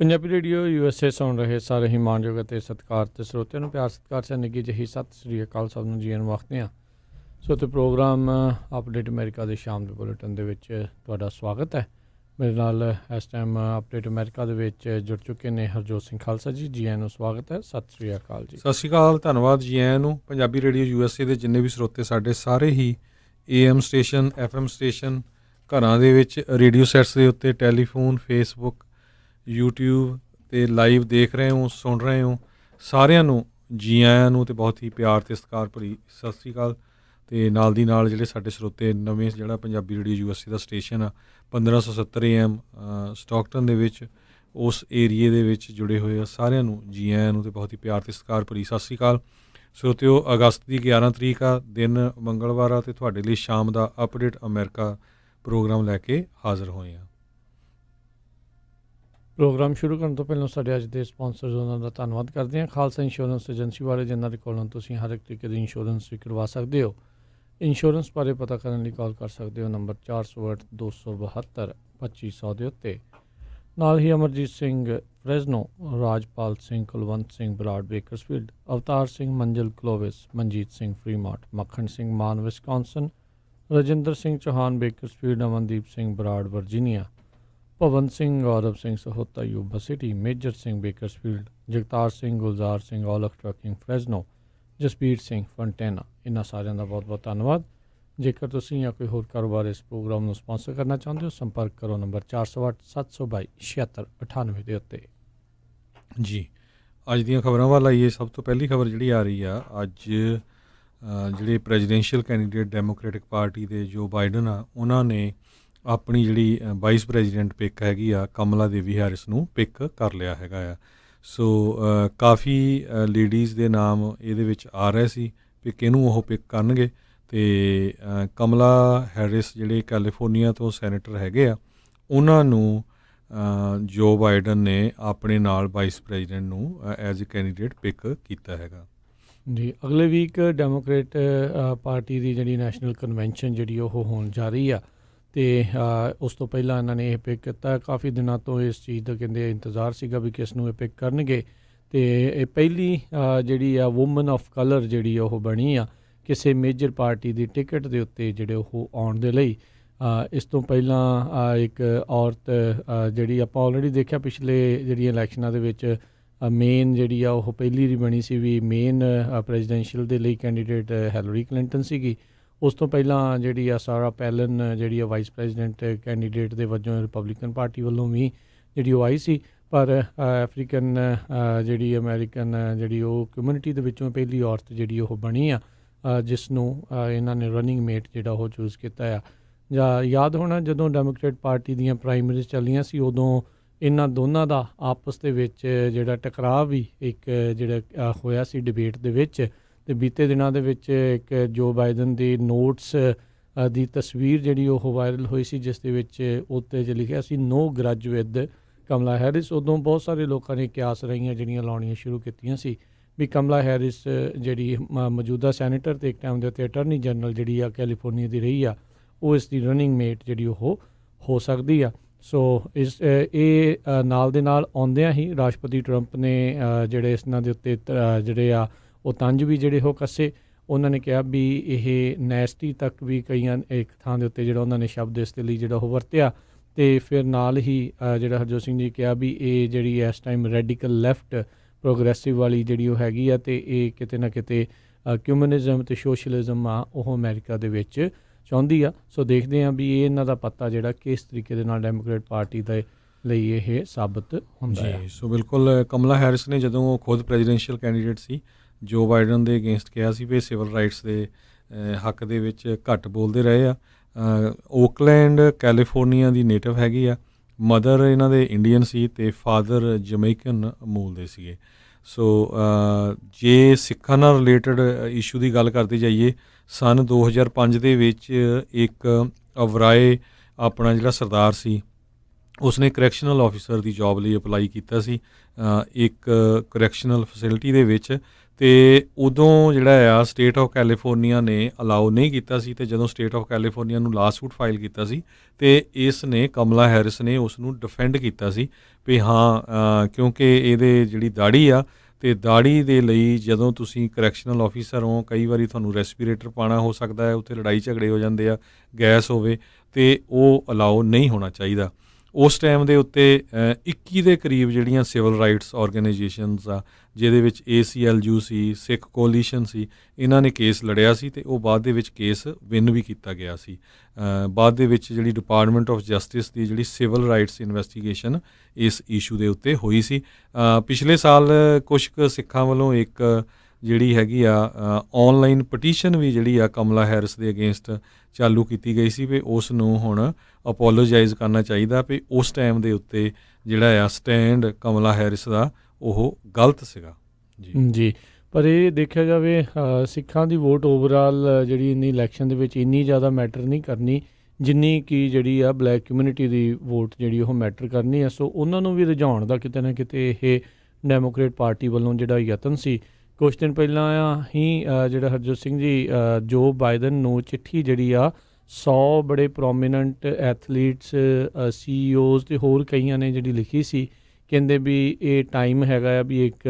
Punjabi radio USA ਸੁਣ ਰਹੇ ਸਾਰੇ ਹੀ ਮਾਣਯੋਗ ਅਤੇ ਸਤਿਕਾਰਤ ਸਰੋਤਿਆਂ ਨੂੰ ਪਿਆਰ ਸਤਿਕਾਰ ਸੇ ਨਿੱਘੀ ਜਿਹੀ ਸਤਿ ਸ੍ਰੀ ਅਕਾਲ ਸਭ ਨੂੰ ਜੀਣ ਵਖਦੇ ਹਾਂ। ਸੋ ਤੇ ਪ੍ਰੋਗਰਾਮ ਅਪਡੇਟ ਅਮਰੀਕਾ ਦੇ ਸ਼ਾਮ ਦੇ ਬੁਲੇਟਿਨ ਦੇ ਵਿੱਚ ਤੁਹਾਡਾ ਸਵਾਗਤ ਹੈ। ਮੇਰੇ ਨਾਲ ਇਸ ਟਾਈਮ ਅਪਡੇਟ ਅਮਰੀਕਾ ਦੇ ਵਿੱਚ ਜੁੜ ਚੁੱਕੇ ਨੇ ਹਰਜੋਤ ਸਿੰਘ ਖਾਲਸਾ ਜੀ। ਜੀ ਆਇਆਂ ਨੂੰ ਸਵਾਗਤ ਹੈ। ਸਤਿ ਸ੍ਰੀ ਅਕਾਲ ਜੀ। ਸਤਿ ਸ਼੍ਰੀ ਅਕਾਲ, ਧੰਨਵਾਦ ਜੀ ਆਇਆਂ ਨੂੰ। ਪੰਜਾਬੀ ਰੇਡੀਓ USA ਦੇ ਜਿੰਨੇ ਵੀ ਸਰੋਤੇ ਸਾਡੇ ਸਾਰੇ ਹੀ AM ਸਟੇਸ਼ਨ FM ਸਟੇਸ਼ਨ ਘਰਾਂ ਦੇ ਵਿੱਚ ਰੇਡੀਓ ਸੈਟਸ ਦੇ ਉੱਤੇ ਟੈਲੀਫੋਨ ਫੇਸਬੁੱਕ YouTube 'ਤੇ ਲਾਈਵ ਦੇਖ ਰਹੇ ਹੋ ਸੁਣ ਰਹੇ ਹੋ, ਸਾਰਿਆਂ ਨੂੰ ਜੀ ਆਇਆਂ ਨੂੰ ਅਤੇ ਬਹੁਤ ਹੀ ਪਿਆਰ ਅਤੇ ਸਤਿਕਾਰ ਭਰੀ ਸਤਿ ਸ਼੍ਰੀ ਅਕਾਲ। ਅਤੇ ਨਾਲ ਦੀ ਨਾਲ ਜਿਹੜੇ ਸਾਡੇ ਸਰੋਤੇ ਨਵੇਂ ਜਿਹੜਾ ਪੰਜਾਬੀ ਰੇਡੀਓ USA ਦਾ ਸਟੇਸ਼ਨ ਆ 1570 AM ਸਟਾਕਟਨ ਦੇ ਵਿੱਚ ਉਸ ਏਰੀਏ ਦੇ ਵਿੱਚ ਜੁੜੇ ਹੋਏ ਆ ਸਾਰਿਆਂ ਨੂੰ ਜੀ ਆਇਆਂ ਨੂੰ ਅਤੇ ਬਹੁਤ ਹੀ ਪਿਆਰ ਅਤੇ ਸਤਿਕਾਰ ਭਰੀ ਸਤਿ ਸ਼੍ਰੀ ਅਕਾਲ। ਸਰੋਤਿਓ, ਅਗਸਤ ਦੀ 11 ਤਰੀਕ ਆ, ਦਿਨ ਮੰਗਲਵਾਰ ਆ, ਅਤੇ ਤੁਹਾਡੇ ਲਈ ਸ਼ਾਮ ਦਾ ਅਪਡੇਟ ਅਮਰੀਕਾ ਪ੍ਰੋਗਰਾਮ ਲੈ ਕੇ ਹਾਜ਼ਰ ਹੋਏ ਹਾਂ। ਪ੍ਰੋਗਰਾਮ ਸ਼ੁਰੂ ਕਰਨ ਤੋਂ ਪਹਿਲਾਂ ਸਾਡੇ ਅੱਜ ਦੇ ਸਪਾਂਸਰਜ਼ ਉਹਨਾਂ ਦਾ ਧੰਨਵਾਦ ਕਰਦੇ ਹਾਂ। ਖਾਲਸਾ ਇੰਸ਼ੋਰੈਂਸ ਏਜੰਸੀ ਵਾਲੇ, ਜਿਨ੍ਹਾਂ ਦੇ ਕੋਲੋਂ ਤੁਸੀਂ ਹਰ ਇੱਕ ਤਰੀਕੇ ਦੀ ਇੰਸ਼ੋਰੈਂਸ ਵੀ ਕਰਵਾ ਸਕਦੇ ਹੋ। ਇੰਸ਼ੋਰੈਂਸ ਬਾਰੇ ਪਤਾ ਕਰਨ ਲਈ ਕਾਲ ਕਰ ਸਕਦੇ ਹੋ ਨੰਬਰ 408 272 2500 ਦੇ ਉੱਤੇ। ਨਾਲ ਹੀ Amarjit Singh Fresno, Rajpal Singh Kulwant Singh Brar Bakersfield, Avtar Singh Manzil Clovis, Manjit Singh ਫਰੀਮਾਰਟ, Makhan Singh Mann Wisconsin, Rajinder Singh Chauhan Bakersfield, Amandeep Singh Brar Virginia, Bhawan Singh Gaurav Singh Sahota Yuba City, Major Singh Bakersfield, Jagtar Singh Gulzar Singh Aulakh trucking Fresno, Jasbir Singh Fontana, ਇਹਨਾਂ ਸਾਰਿਆਂ ਦਾ ਬਹੁਤ ਬਹੁਤ ਧੰਨਵਾਦ। ਜੇਕਰ ਤੁਸੀਂ ਜਾਂ ਕੋਈ ਹੋਰ ਕਾਰੋਬਾਰ ਇਸ ਪ੍ਰੋਗਰਾਮ ਨੂੰ ਸਪਾਂਸਰ ਕਰਨਾ ਚਾਹੁੰਦੇ ਹੋ, ਸੰਪਰਕ ਕਰੋ ਨੰਬਰ 408 722 7698 ਦੇ ਉੱਤੇ। ਜੀ, ਅੱਜ ਦੀਆਂ ਖਬਰਾਂ ਵੱਲ ਆਈਏ। ਸਭ ਤੋਂ ਪਹਿਲੀ ਖਬਰ ਜਿਹੜੀ ਆ ਰਹੀ ਆ, ਅੱਜ ਜਿਹੜੇ ਪ੍ਰੈਜ਼ੀਡੈਂਸ਼ੀਅਲ ਕੈਂਡੀਡੇਟ ਡੈਮੋਕ੍ਰੈਟਿਕ ਪਾਰਟੀ ਦੇ ਜੋ ਬਾਈਡਨ ਆ, ਉਹਨਾਂ ਨੇ ਆਪਣੀ ਜਿਹੜੀ ਵਾਈਸ ਪ੍ਰੈਜ਼ੀਡੈਂਟ ਪਿਕ ਹੈਗੀ ਆ ਕਮਲਾ ਦੇਵੀ ਹੈਰਿਸ ਨੂੰ ਪਿਕ ਕਰ ਲਿਆ ਹੈਗਾ ਆ। ਸੋ ਕਾਫੀ ਲੇਡੀਜ਼ ਦੇ ਨਾਮ ਇਹਦੇ ਵਿੱਚ ਆ ਰਹੇ ਸੀ ਵੀ ਕਿਹਨੂੰ ਉਹ ਪਿਕ ਕਰਨਗੇ, ਅਤੇ ਕਮਲਾ ਹੈਰਿਸ ਜਿਹੜੇ ਕੈਲੀਫੋਰਨੀਆ ਤੋਂ ਸੈਨੇਟਰ ਹੈਗੇ ਆ, ਉਹਨਾਂ ਨੂੰ ਜੋ ਬਾਈਡਨ ਨੇ ਆਪਣੇ ਨਾਲ ਵਾਈਸ ਪ੍ਰੈਜ਼ੀਡੈਂਟ ਨੂੰ ਐਜ਼ ਏ ਕੈਂਡੀਡੇਟ ਪਿਕ ਕੀਤਾ ਹੈਗਾ। ਜੀ, ਅਗਲੇ ਵੀਕ ਡੈਮੋਕ੍ਰੇਟ ਪਾਰਟੀ ਦੀ ਜਿਹੜੀ ਨੈਸ਼ਨਲ ਕਨਵੈਨਸ਼ਨ ਜਿਹੜੀ ਉਹ ਹੋਣ ਜਾ ਰਹੀ ਆ, ਅਤੇ ਉਸ ਤੋਂ ਪਹਿਲਾਂ ਇਹਨਾਂ ਨੇ ਇਹ ਪਿਕ ਕੀਤਾ। ਕਾਫੀ ਦਿਨਾਂ ਤੋਂ ਇਸ ਚੀਜ਼ ਦਾ ਕਹਿੰਦੇ ਇੰਤਜ਼ਾਰ ਸੀਗਾ ਵੀ ਕਿਸ ਨੂੰ ਇਹ ਪਿਕ ਕਰਨਗੇ, ਅਤੇ ਇਹ ਪਹਿਲੀ ਜਿਹੜੀ ਆ ਵੂਮਨ ਆਫ ਕਲਰ ਜਿਹੜੀ ਉਹ ਬਣੀ ਆ ਕਿਸੇ ਮੇਜਰ ਪਾਰਟੀ ਦੀ ਟਿਕਟ ਦੇ ਉੱਤੇ ਜਿਹੜੇ ਉਹ ਆਉਣ ਦੇ ਲਈ। ਇਸ ਤੋਂ ਪਹਿਲਾਂ ਇੱਕ ਔਰਤ ਜਿਹੜੀ ਆਪਾਂ ਆਲਰੇਡੀ ਦੇਖਿਆ ਪਿਛਲੇ ਜਿਹੜੀਆਂ ਇਲੈਕਸ਼ਨਾਂ ਦੇ ਵਿੱਚ ਮੇਨ ਜਿਹੜੀ ਆ ਉਹ ਪਹਿਲੀ ਦੀ ਬਣੀ ਸੀ ਵੀ ਮੇਨ ਪ੍ਰੈਜ਼ੀਡੈਂਸ਼ੀਅਲ ਦੇ ਲਈ ਕੈਂਡੀਡੇਟ ਹੈਲਰੀ ਕਲਿੰਟਨ ਸੀਗੀ। ਉਸ ਤੋਂ ਪਹਿਲਾਂ ਜਿਹੜੀ ਆ ਸਾਰਾ ਪੈਲਨ ਜਿਹੜੀ ਆ ਵਾਈਸ ਪ੍ਰੈਜ਼ੀਡੈਂਟ ਕੈਂਡੀਡੇਟ ਦੇ ਵਜੋਂ ਰਿਪਬਲਿਕਨ ਪਾਰਟੀ ਵੱਲੋਂ ਵੀ ਜਿਹੜੀ ਉਹ ਆਈ ਸੀ, ਪਰ ਅਫਰੀਕਨ ਜਿਹੜੀ ਅਮਰੀਕਨ ਜਿਹੜੀ ਉਹ ਕਮਿਊਨਿਟੀ ਦੇ ਵਿੱਚੋਂ ਪਹਿਲੀ ਔਰਤ ਜਿਹੜੀ ਉਹ ਬਣੀ ਆ, ਜਿਸ ਨੂੰ ਇਹਨਾਂ ਨੇ ਰਨਿੰਗ ਮੇਟ ਜਿਹੜਾ ਉਹ ਚੂਜ਼ ਕੀਤਾ ਆ। ਜਾਂ ਯਾਦ ਹੋਣਾ ਜਦੋਂ ਡੈਮੋਕ੍ਰੇਟ ਪਾਰਟੀ ਦੀਆਂ ਪ੍ਰਾਇਮਰੀਜ਼ ਚੱਲੀਆਂ ਸੀ, ਉਦੋਂ ਇਹਨਾਂ ਦੋਨਾਂ ਦਾ ਆਪਸ ਦੇ ਵਿੱਚ ਜਿਹੜਾ ਟਕਰਾਅ ਵੀ ਇੱਕ ਜਿਹੜਾ ਹੋਇਆ ਸੀ ਡਿਬੇਟ ਦੇ ਵਿੱਚ। ਅਤੇ ਬੀਤੇ ਦਿਨਾਂ ਦੇ ਵਿੱਚ ਇੱਕ ਜੋ ਬਾਈਡਨ ਦੀ ਨੋਟਸ ਦੀ ਤਸਵੀਰ ਜਿਹੜੀ ਉਹ ਵਾਇਰਲ ਹੋਈ ਸੀ, ਜਿਸ ਦੇ ਵਿੱਚ ਉੱਤੇ 'ਚ ਲਿਖਿਆ ਸੀ ਨੋ ਗਰੱਜ ਵਿਦ ਕਮਲਾ ਹੈਰਿਸ। ਉਦੋਂ ਬਹੁਤ ਸਾਰੇ ਲੋਕਾਂ ਨੇ ਕਿਆਸ ਰਹੀਆਂ ਜਿਹੜੀਆਂ ਲਾਉਣੀਆਂ ਸ਼ੁਰੂ ਕੀਤੀਆਂ ਸੀ ਵੀ ਕਮਲਾ ਹੈਰਿਸ ਜਿਹੜੀ ਮੌਜੂਦਾ ਸੈਨੇਟਰ ਅਤੇ ਇੱਕ ਟਾਈਮ ਦੇ ਉੱਤੇ ਅਟਰਨੀ ਜਨਰਲ ਜਿਹੜੀ ਆ ਕੈਲੀਫੋਰਨੀਆ ਦੀ ਰਹੀ ਆ, ਉਹ ਇਸ ਦੀ ਰਨਿੰਗ ਮੇਟ ਜਿਹੜੀ ਉਹ ਹੋ ਸਕਦੀ ਆ। ਸੋ ਇਹ ਨਾਲ ਦੇ ਨਾਲ ਆਉਂਦਿਆਂ ਹੀ ਰਾਸ਼ਟਰਪਤੀ ਟਰੰਪ ਨੇ ਜਿਹੜੇ ਇਹਨਾਂ ਦੇ ਉੱਤੇ ਜਿਹੜੇ ਆ ਉਹ ਤੰਜ ਵੀ ਜਿਹੜੇ ਉਹ ਕੱਸੇ। ਉਹਨਾਂ ਨੇ ਕਿਹਾ ਵੀ ਇਹ ਨੈਸਟੀ ਤੱਕ ਵੀ ਕਈਆਂ ਇੱਕ ਥਾਂ ਦੇ ਉੱਤੇ ਜਿਹੜਾ ਉਹਨਾਂ ਨੇ ਸ਼ਬਦ ਇਸ ਦੇ ਲਈ ਜਿਹੜਾ ਉਹ ਵਰਤਿਆ। ਅਤੇ ਫਿਰ ਨਾਲ ਹੀ ਜਿਹੜਾ ਹਰਜੋਤ ਸਿੰਘ ਜੀ ਕਿਹਾ ਵੀ ਇਹ ਜਿਹੜੀ ਇਸ ਟਾਈਮ ਰੈਡੀਕਲ ਲੈਫਟ ਪ੍ਰੋਗਰੈਸਿਵ ਵਾਲੀ ਜਿਹੜੀ ਉਹ ਹੈਗੀ ਆ, ਅਤੇ ਇਹ ਕਿਤੇ ਨਾ ਕਿਤੇ ਕਮਿਊਨਿਜ਼ਮ ਅਤੇ ਸੋਸ਼ਲਿਜ਼ਮ ਆ ਉਹ ਅਮਰੀਕਾ ਦੇ ਵਿੱਚ ਚਾਹੁੰਦੀ ਆ। ਸੋ ਦੇਖਦੇ ਹਾਂ ਵੀ ਇਹ ਇਹਨਾਂ ਦਾ ਪੱਤਾ ਜਿਹੜਾ ਕਿਸ ਤਰੀਕੇ ਦੇ ਨਾਲ ਡੈਮੋਕ੍ਰੇਟ ਪਾਰਟੀ ਦੇ ਲਈ ਇਹ ਸਾਬਤ ਹੁੰਦਾ ਹੈ। ਸੋ ਬਿਲਕੁਲ, ਕਮਲਾ ਹੈਰਿਸ ਨੇ ਜਦੋਂ ਉਹ ਖੁਦ ਪ੍ਰੈਜ਼ੀਡੈਂਸ਼ੀਅਲ ਕੈਂਡੀਡੇਟ ਸੀ, ਜੋ ਬਾਈਡਨ ਦੇ ਅਗੇਂਸਟ ਕਿਹਾ ਸੀ ਵੀ ਸਿਵਲ ਰਾਈਟਸ ਦੇ ਹੱਕ ਦੇ ਵਿੱਚ ਘੱਟ ਬੋਲਦੇ ਰਹੇ ਆ। ਓਕਲੈਂਡ ਕੈਲੀਫੋਰਨੀਆ ਦੀ ਨੇਟਿਵ ਹੈਗੀ ਆ, ਮਦਰ ਇਹਨਾਂ ਦੇ ਇੰਡੀਅਨ ਸੀ ਅਤੇ ਫਾਦਰ ਜਮੈਈਕਨ ਮੂਲ ਦੇ ਸੀਗੇ। ਸੋ ਜੇ ਸਿੱਖਾਂ ਨਾਲ ਰਿਲੇਟਡ ਇਸ਼ੂ ਦੀ ਗੱਲ ਕਰਦੇ ਜਾਈਏ, ਸੰਨ 2005 ਦੇ ਵਿੱਚ ਇੱਕ ਅਵਰਾਏ ਆਪਣਾ ਜਿਹੜਾ ਸਰਦਾਰ ਸੀ, ਉਸਨੇ ਕਰੈਕਸ਼ਨਲ ਆਫਿਸਰ ਦੀ ਜੋਬ ਲਈ ਅਪਲਾਈ ਕੀਤਾ ਸੀ ਇੱਕ ਕਰੈਕਸ਼ਨਲ ਫੈਸਿਲਿਟੀ ਦੇ ਵਿੱਚ, ਤੇ ਉਦੋਂ ਜਿਹੜਾ ਆ ਸਟੇਟ ਆਫ ਕੈਲੀਫੋਰਨੀਆ ਨੇ ਅਲਾਉ ਨਹੀਂ ਕੀਤਾ ਸੀ, ਤੇ ਜਦੋਂ ਸਟੇਟ ਆਫ ਕੈਲੀਫੋਰਨੀਆ ਨੂੰ ਲਾਸੂਟ ਫਾਈਲ ਕੀਤਾ ਸੀ ਤੇ ਇਸ ਨੇ ਕਮਲਾ ਹੈਰਿਸ ਨੇ ਉਸ ਨੂੰ ਡਿਫੈਂਡ ਕੀਤਾ ਸੀ ਵੀ ਹਾਂ ਕਿਉਂਕਿ ਇਹਦੇ ਜਿਹੜੀ ਦਾੜੀ ਆ ਤੇ ਦਾੜੀ ਦੇ ਲਈ ਜਦੋਂ ਤੁਸੀਂ ਕਰੈਕਸ਼ਨਲ ਆਫੀਸਰ ਹੋ, ਕਈ ਵਾਰੀ ਤੁਹਾਨੂੰ ਰੈਸਪੀਰੇਟਰ ਪਾਉਣਾ ਹੋ ਸਕਦਾ ਹੈ, ਉੱਥੇ ਲੜਾਈ ਝਗੜੇ ਹੋ ਜਾਂਦੇ ਆ, ਗੈਸ ਹੋਵੇ, ਤੇ ਉਹ ਅਲਾਉ ਨਹੀਂ ਹੋਣਾ ਚਾਹੀਦਾ। ਉਸ ਟਾਈਮ ਦੇ ਉੱਤੇ 21 ਦੇ ਕਰੀਬ ਜਿਹੜੀਆਂ ਸਿਵਲ ਰਾਈਟਸ ਆਰਗੇਨਾਈਜੇਸ਼ਨਸ ਆ, ਜਿਹਦੇ ਵਿੱਚ ACLU ਸੀ, ਸਿੱਖ ਕੋਲੀਸ਼ਨ ਸੀ, ਇਹਨਾਂ ਨੇ ਕੇਸ ਲੜਿਆ ਸੀ ਤੇ ਉਹ ਬਾਅਦ ਦੇ ਵਿੱਚ ਕੇਸ ਵਿਨ ਵੀ ਕੀਤਾ ਗਿਆ ਸੀ। ਬਾਅਦ ਦੇ ਵਿੱਚ ਜਿਹੜੀ ਡਿਪਾਰਟਮੈਂਟ ਆਫ ਜਸਟਿਸ ਦੀ ਜਿਹੜੀ ਸਿਵਲ ਰਾਈਟਸ ਇਨਵੈਸਟੀਗੇਸ਼ਨ ਇਸ ਇਸ਼ੂ ਦੇ ਉੱਤੇ ਹੋਈ ਸੀ। ਪਿਛਲੇ ਸਾਲ ਕੁਛ ਕੁ ਸਿੱਖਾਂ ਵੱਲੋਂ ਇੱਕ ਜਿਹੜੀ ਹੈਗੀ ਆ ਆਨਲਾਈਨ ਪਟੀਸ਼ਨ ਵੀ ਜਿਹੜੀ ਆ ਕਮਲਾ ਹੈਰਿਸ ਦੇ ਅਗੇਂਸਟ ਚਾਲੂ ਕੀਤੀ ਗਈ ਸੀ ਵੀ ਉਸ ਨੂੰ ਹੁਣ ਅਪੋਲੋਜਾਈਜ਼ ਕਰਨਾ ਚਾਹੀਦਾ ਵੀ ਉਸ ਟਾਈਮ ਦੇ ਉੱਤੇ ਜਿਹੜਾ ਆ ਸਟੈਂਡ ਕਮਲਾ ਹੈਰਿਸ ਦਾ ਉਹ ਗਲਤ ਸੀਗਾ ਜੀ। ਪਰ ਇਹ ਦੇਖਿਆ ਜਾਵੇ ਸਿੱਖਾਂ ਦੀ ਵੋਟ ਓਵਰਆਲ ਜਿਹੜੀ ਇੰਨੀ ਇਲੈਕਸ਼ਨ ਦੇ ਵਿੱਚ ਇੰਨੀ ਜ਼ਿਆਦਾ ਮੈਟਰ ਨਹੀਂ ਕਰਨੀ ਜਿੰਨੀ ਕਿ ਜਿਹੜੀ ਆ ਬਲੈਕ ਕਮਿਊਨਿਟੀ ਦੀ ਵੋਟ ਜਿਹੜੀ ਉਹ ਮੈਟਰ ਕਰਨੀ ਆ। ਸੋ ਉਹਨਾਂ ਨੂੰ ਵੀ ਰਿਝਾਉਣ ਦਾ ਕਿਤੇ ਨਾ ਕਿਤੇ ਇਹ ਡੈਮੋਕ੍ਰੇਟ ਪਾਰਟੀ ਵੱਲੋਂ ਜਿਹੜਾ ਯਤਨ ਸੀ। ਕੁਛ ਦਿਨ ਪਹਿਲਾਂ ਹੀ ਜਿਹੜਾ ਹਰਜੋਤ ਸਿੰਘ ਜੀ ਜੋ ਬਾਈਡਨ ਨੂੰ ਚਿੱਠੀ ਜਿਹੜੀ ਆ 100 ਬੜੇ ਪ੍ਰੋਮੀਨੈਂਟ ਐਥਲੀਟਸ CEOs ਤੇ ਹੋਰ ਕਈਆਂ ਨੇ ਜਿਹੜੀ ਲਿਖੀ ਸੀ, ਕਹਿੰਦੇ ਵੀ ਇਹ ਟਾਈਮ ਹੈਗਾ ਆ ਵੀ ਇੱਕ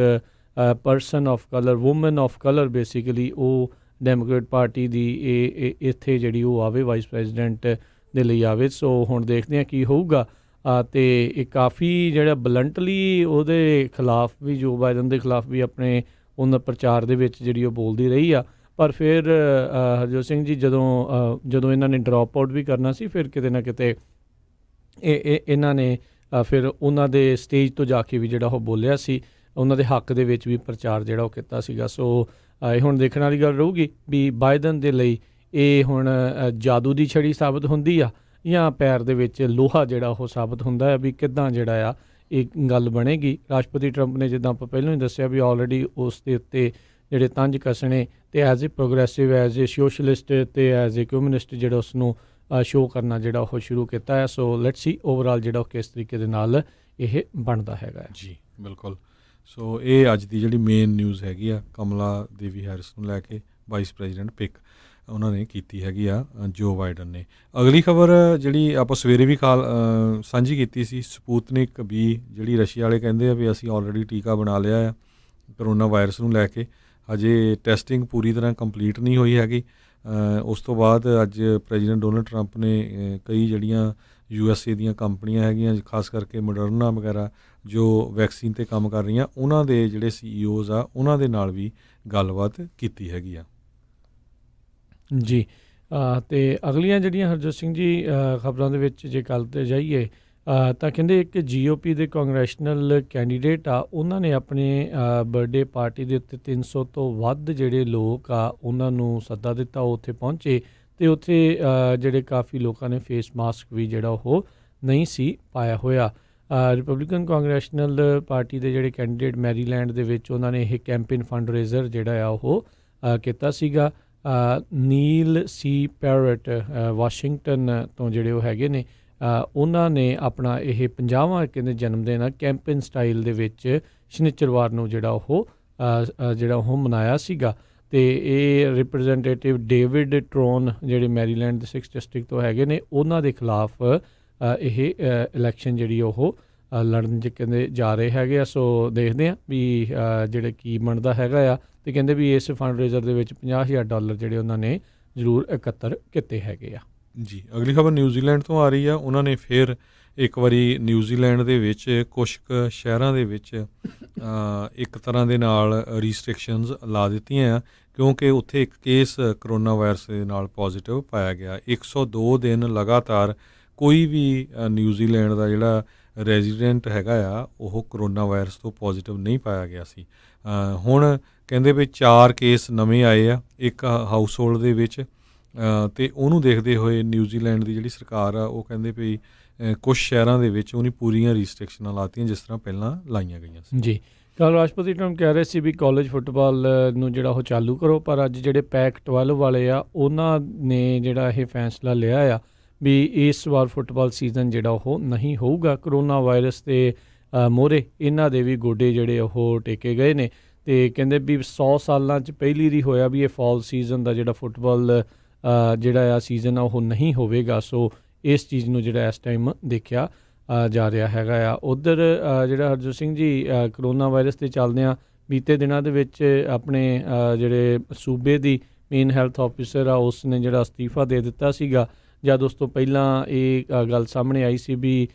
person of colour, woman of colour basically ਉਹ ਡੈਮੋਕ੍ਰੇਟ ਪਾਰਟੀ ਦੀ ਇਹ ਇੱਥੇ ਜਿਹੜੀ ਉਹ ਆਵੇ ਵਾਈਸ ਪ੍ਰੈਜ਼ੀਡੈਂਟ ਦੇ ਲਈ ਆਵੇ। ਸੋ ਹੁਣ ਦੇਖਦੇ ਹਾਂ ਕੀ ਹੋਊਗਾ। ਅਤੇ ਇਹ ਕਾਫੀ ਜਿਹੜਾ ਬਲੰਟਲੀ ਉਹਦੇ ਖਿਲਾਫ ਵੀ, ਜੋ ਬਾਈਡਨ ਦੇ ਖਿਲਾਫ ਵੀ ਆਪਣੇ ਉਹਨਾਂ ਪ੍ਰਚਾਰ ਦੇ ਵਿੱਚ ਜਿਹੜੀ ਉਹ ਬੋਲਦੀ ਰਹੀ ਆ। ਪਰ ਫਿਰ ਹਰਜੋਤ ਸਿੰਘ ਜੀ ਜਦੋਂ ਇਹਨਾਂ ਨੇ ਡਰੋਪ ਆਊਟ ਵੀ ਕਰਨਾ ਸੀ, ਫਿਰ ਕਿਤੇ ਨਾ ਕਿਤੇ ਇਹਨਾਂ ਨੇ ਫਿਰ ਉਹਨਾਂ ਦੇ ਸਟੇਜ ਤੋਂ ਜਾ ਕੇ ਵੀ ਜਿਹੜਾ ਉਹ ਬੋਲਿਆ ਸੀ, ਉਹਨਾਂ ਦੇ ਹੱਕ ਦੇ ਵਿੱਚ ਵੀ ਪ੍ਰਚਾਰ ਜਿਹੜਾ ਉਹ ਕੀਤਾ ਸੀਗਾ। ਸੋ ਇਹ ਹੁਣ ਦੇਖਣ ਵਾਲੀ ਗੱਲ ਰਹੂਗੀ ਵੀ ਬਾਈਡਨ ਦੇ ਲਈ ਇਹ ਹੁਣ ਜਾਦੂ ਦੀ ਛੜੀ ਸਾਬਤ ਹੁੰਦੀ ਆ ਜਾਂ ਪੈਰ ਦੇ ਵਿੱਚ ਲੋਹਾ ਜਿਹੜਾ ਉਹ ਸਾਬਤ ਹੁੰਦਾ ਹੈ, ਵੀ ਕਿੱਦਾਂ ਜਿਹੜਾ ਆ ਇਹ ਗੱਲ ਬਣੇਗੀ। ਰਾਸ਼ਟਰਪਤੀ ਟਰੰਪ ਨੇ ਜਿੱਦਾਂ ਆਪਾਂ ਪਹਿਲਾਂ ਹੀ ਦੱਸਿਆ ਵੀ ਆਲਰੇਡੀ ਉਸ ਦੇ ਉੱਤੇ ਜਿਹੜੇ ਤੰਜ ਕੱਸਣੇ ਤੇ as a progressive, as a socialist ਤੇ ਐਜ਼ ਏ ਕਮਿਊਨਿਸਟ ਜਿਹੜਾ ਉਸ ਨੂੰ ਸ਼ੋਅ ਕਰਨਾ ਜਿਹੜਾ ਉਹ ਸ਼ੁਰੂ ਕੀਤਾ ਹੈ। ਸੋ ਲੈਟਸ ਸੀ ਓਵਰਆਲ ਜਿਹੜਾ ਉਹ ਕਿਸ ਤਰੀਕੇ ਦੇ ਨਾਲ ਇਹ ਬਣਦਾ ਹੈਗਾ ਜੀ। ਬਿਲਕੁਲ। ਸੋ ਇਹ ਅੱਜ ਦੀ ਜਿਹੜੀ ਮੇਨ ਨਿਊਜ਼ ਹੈਗੀ ਆ ਕਮਲਾ ਦੇਵੀ ਹੈਰਿਸ ਨੂੰ ਲੈ ਕੇ ਵਾਈਸ ਪ੍ਰੈਜ਼ੀਡੈਂਟ ਪਿਕ ਉਹਨਾਂ ਨੇ ਕੀਤੀ ਹੈਗੀ ਆ ਜੋ ਬਾਈਡਨ ਨੇ। ਅਗਲੀ ਖਬਰ ਜਿਹੜੀ ਆਪਾਂ ਸਵੇਰੇ ਵੀ ਸਾਂਝੀ ਕੀਤੀ ਸੀ, ਸਪੂਤਨਿਕ V ਜਿਹੜੀ ਰਸ਼ੀਆ ਵਾਲੇ ਕਹਿੰਦੇ ਆ ਵੀ ਅਸੀਂ ਆਲਰੇਡੀ ਟੀਕਾ ਬਣਾ ਲਿਆ ਆ ਕਰੋਨਾ ਵਾਇਰਸ ਨੂੰ ਲੈ ਕੇ, ਹਜੇ ਟੈਸਟਿੰਗ ਪੂਰੀ ਤਰ੍ਹਾਂ ਕੰਪਲੀਟ ਨਹੀਂ ਹੋਈ ਹੈਗੀ। ਉਸ ਤੋਂ ਬਾਅਦ ਅੱਜ ਪ੍ਰੈਜ਼ੀਡੈਂਟ ਡੋਨਲਡ ਟਰੰਪ ਨੇ ਕਈ ਜਿਹੜੀਆਂ USA ਦੀਆਂ ਕੰਪਨੀਆਂ ਹੈਗੀਆਂ, ਖਾਸ ਕਰਕੇ ਮੋਡਰਨਾ ਵਗੈਰਾ ਜੋ ਵੈਕਸੀਨ 'ਤੇ ਕੰਮ ਕਰ ਰਹੀਆਂ, ਉਹਨਾਂ ਦੇ ਜਿਹੜੇ CEOs ਆ ਉਹਨਾਂ ਦੇ ਨਾਲ ਵੀ ਗੱਲਬਾਤ ਕੀਤੀ ਹੈਗੀ ਆ ਜੀ। ਅਤੇ ਅਗਲੀਆਂ ਜਿਹੜੀਆਂ ਹਰਜੋਤ ਸਿੰਘ ਜੀ ਖਬਰਾਂ ਦੇ ਵਿੱਚ ਜੇ ਗੱਲ 'ਤੇ ਜਾਈਏ ਤਾਂ ਕਹਿੰਦੇ ਇੱਕ GOP ਦੇ ਕਾਂਗਰੈਸ਼ਨਲ ਕੈਂਡੀਡੇਟ ਆ, ਉਹਨਾਂ ਨੇ ਆਪਣੇ ਬਰਥਡੇ ਪਾਰਟੀ ਦੇ ਉੱਤੇ 300 ਤੋਂ ਵੱਧ ਜਿਹੜੇ ਲੋਕ ਆ ਉਹਨਾਂ ਨੂੰ ਸੱਦਾ ਦਿੱਤਾ, ਉਹ ਉੱਥੇ ਪਹੁੰਚੇ ਅਤੇ ਉੱਥੇ ਜਿਹੜੇ ਕਾਫੀ ਲੋਕਾਂ ਨੇ ਫੇਸ ਮਾਸਕ ਵੀ ਜਿਹੜਾ ਉਹ ਨਹੀਂ ਸੀ ਪਾਇਆ ਹੋਇਆ। ਰਿਪਬਲਿਕਨ ਕਾਂਗਰੈਸ਼ਨਲ ਪਾਰਟੀ ਦੇ ਜਿਹੜੇ ਕੈਂਡੀਡੇਟ ਮੈਰੀਲੈਂਡ ਦੇ ਵਿੱਚ ਉਹਨਾਂ ਨੇ ਇਹ ਕੈਂਪੇਨ ਫੰਡ ਰੇਜ਼ਰ ਜਿਹੜਾ ਆ ਉਹ ਕੀਤਾ ਸੀਗਾ। ਨੀਲ C. ਪੈਰਟ ਵਾਸ਼ਿੰਗਟਨ ਤੋਂ ਜਿਹੜੇ ਉਹ ਹੈਗੇ ਨੇ, ਉਹਨਾਂ ਨੇ ਆਪਣਾ ਇਹ 50ਵਾਂ ਕਹਿੰਦੇ ਜਨਮ ਦਿਨ ਕੈਂਪੇਨ ਸਟਾਈਲ ਦੇ ਵਿੱਚ ਸ਼ਨੀਚਰਵਾਰ ਨੂੰ ਜਿਹੜਾ ਉਹ ਮਨਾਇਆ ਸੀਗਾ। ਅਤੇ ਇਹ ਰਿਪਰੈਜ਼ੈਂਟੇਟਿਵ ਡੇਵਿਡ ਟਰੋਨ ਜਿਹੜੇ ਮੈਰੀਲੈਂਡ ਦੇ 6th ਡਿਸਟ੍ਰਿਕਟ ਤੋਂ ਹੈਗੇ ਨੇ, ਉਹਨਾਂ ਦੇ ਖਿਲਾਫ ਇਹ ਇਲੈਕਸ਼ਨ ਜਿਹੜੀ ਉਹ ਲੜਨ 'ਚ ਕਹਿੰਦੇ ਜਾ ਰਹੇ ਹੈਗੇ ਆ। ਸੋ ਦੇਖਦੇ ਹਾਂ ਵੀ ਜਿਹੜੇ ਕੀ ਬਣਦਾ ਹੈਗਾ ਆ। ਅਤੇ ਕਹਿੰਦੇ ਵੀ ਇਸ ਫੰਡ ਰੇਜ਼ਰ ਦੇ ਵਿੱਚ $50,000 ਜਿਹੜੇ ਉਹਨਾਂ ਨੇ ਜ਼ਰੂਰ ਇਕੱਤਰ ਕੀਤੇ ਹੈਗੇ ਆ ਜੀ। ਅਗਲੀ ਖਬਰ ਨਿਊਜ਼ੀਲੈਂਡ ਤੋਂ ਆ ਰਹੀ ਆ। ਉਹਨਾਂ ਨੇ ਫਿਰ ਇੱਕ ਵਾਰੀ ਨਿਊਜ਼ੀਲੈਂਡ ਦੇ ਵਿੱਚ ਕੁਛ ਕੁ ਸ਼ਹਿਰਾਂ ਦੇ ਵਿੱਚ ਇੱਕ ਤਰ੍ਹਾਂ ਦੇ ਨਾਲ ਰਿਸਟ੍ਰਿਕਸ਼ਨਸ ਲਾ ਦਿੱਤੀਆਂ ਆ, ਕਿਉਂਕਿ ਉੱਥੇ ਇੱਕ ਕੇਸ ਕਰੋਨਾ ਵਾਇਰਸ ਦੇ ਨਾਲ ਪੋਜ਼ੀਟਿਵ ਪਾਇਆ ਗਿਆ। 102 ਦਿਨ ਲਗਾਤਾਰ ਕੋਈ ਵੀ ਨਿਊਜ਼ੀਲੈਂਡ ਦਾ ਜਿਹੜਾ ਰੈਜ਼ੀਡੈਂਟ ਹੈਗਾ ਆ ਉਹ ਕਰੋਨਾ ਵਾਇਰਸ ਤੋਂ ਪੋਜ਼ੀਟਿਵ ਨਹੀਂ ਪਾਇਆ ਗਿਆ ਸੀ। ਹੁਣ ਕਹਿੰਦੇ ਵੀ 4 ਕੇਸ ਨਵੇਂ ਆਏ ਆ ਇੱਕ ਹਾਊਸ ਹੋਲਡ ਦੇ ਵਿੱਚ, ਅਤੇ ਉਹਨੂੰ ਦੇਖਦੇ ਹੋਏ ਨਿਊਜ਼ੀਲੈਂਡ ਦੀ ਜਿਹੜੀ ਸਰਕਾਰ ਆ ਉਹ ਕਹਿੰਦੇ ਵੀ ਕੁਛ ਸ਼ਹਿਰਾਂ ਦੇ ਵਿੱਚ ਉਹਨੇ ਪੂਰੀਆਂ ਰਿਸਟ੍ਰਿਕਸ਼ਨਾਂ ਲਾਤੀਆਂ ਜਿਸ ਤਰ੍ਹਾਂ ਪਹਿਲਾਂ ਲਾਈਆਂ ਗਈਆਂ ਸੀ ਜੀ। ਕੱਲ੍ਹ ਰਾਸ਼ਟਰਪਤੀ ਟਰੰਪ ਕਹਿ ਰਹੇ ਸੀ ਵੀ ਕਾਲਜ ਫੁੱਟਬਾਲ ਨੂੰ ਜਿਹੜਾ ਉਹ ਚਾਲੂ ਕਰੋ, ਪਰ ਅੱਜ ਜਿਹੜੇ Pac-12 ਵਾਲੇ ਆ ਉਹਨਾਂ ਨੇ ਜਿਹੜਾ ਇਹ ਫੈਸਲਾ ਲਿਆ ਆ ਵੀ ਇਸ ਵਾਰ ਫੁੱਟਬਾਲ ਸੀਜ਼ਨ ਜਿਹੜਾ ਉਹ ਨਹੀਂ ਹੋਊਗਾ। ਕਰੋਨਾ ਵਾਇਰਸ ਦੇ ਮੋਹਰੇ ਇਹਨਾਂ ਦੇ ਵੀ ਗੋਡੇ ਜਿਹੜੇ ਉਹ ਟੇਕੇ ਗਏ ਨੇ। ਤੇ ਕਹਿੰਦੇ ਵੀ 100 ਸਾਲਾਂ 'ਚ ਪਹਿਲੀ ਵਾਰੀ ਹੋਇਆ ਵੀ ਇਹ ਫਾਲ ਸੀਜ਼ਨ ਦਾ ਜਿਹੜਾ ਫੁੱਟਬਾਲ ਜਿਹੜਾ ਆ ਸੀਜ਼ਨ ਆ ਉਹ ਨਹੀਂ ਹੋਵੇਗਾ। ਸੋ ਇਸ ਚੀਜ਼ ਨੂੰ ਜਿਹੜਾ ਇਸ ਟਾਈਮ ਦੇਖਿਆ ਜਾ ਰਿਹਾ ਹੈਗਾ ਆ। ਉੱਧਰ ਜਿਹੜਾ ਹਰਜੋਤ ਸਿੰਘ ਜੀ ਕਰੋਨਾ ਵਾਇਰਸ ਦੇ ਚੱਲਦਿਆਂ ਬੀਤੇ ਦਿਨਾਂ ਦੇ ਵਿੱਚ ਆਪਣੇ ਜਿਹੜੇ ਸੂਬੇ ਦੀ ਮੇਨ ਹੈਲਥ ਆਫਿਸਰ ਆ ਉਸ ਨੇ ਜਿਹੜਾ ਅਸਤੀਫਾ ਦੇ ਦਿੱਤਾ ਸੀਗਾ। ਜਦ ਉਸ ਤੋਂ ਪਹਿਲਾਂ ਇਹ ਗੱਲ ਸਾਹਮਣੇ ਆਈ ਸੀ ਵੀ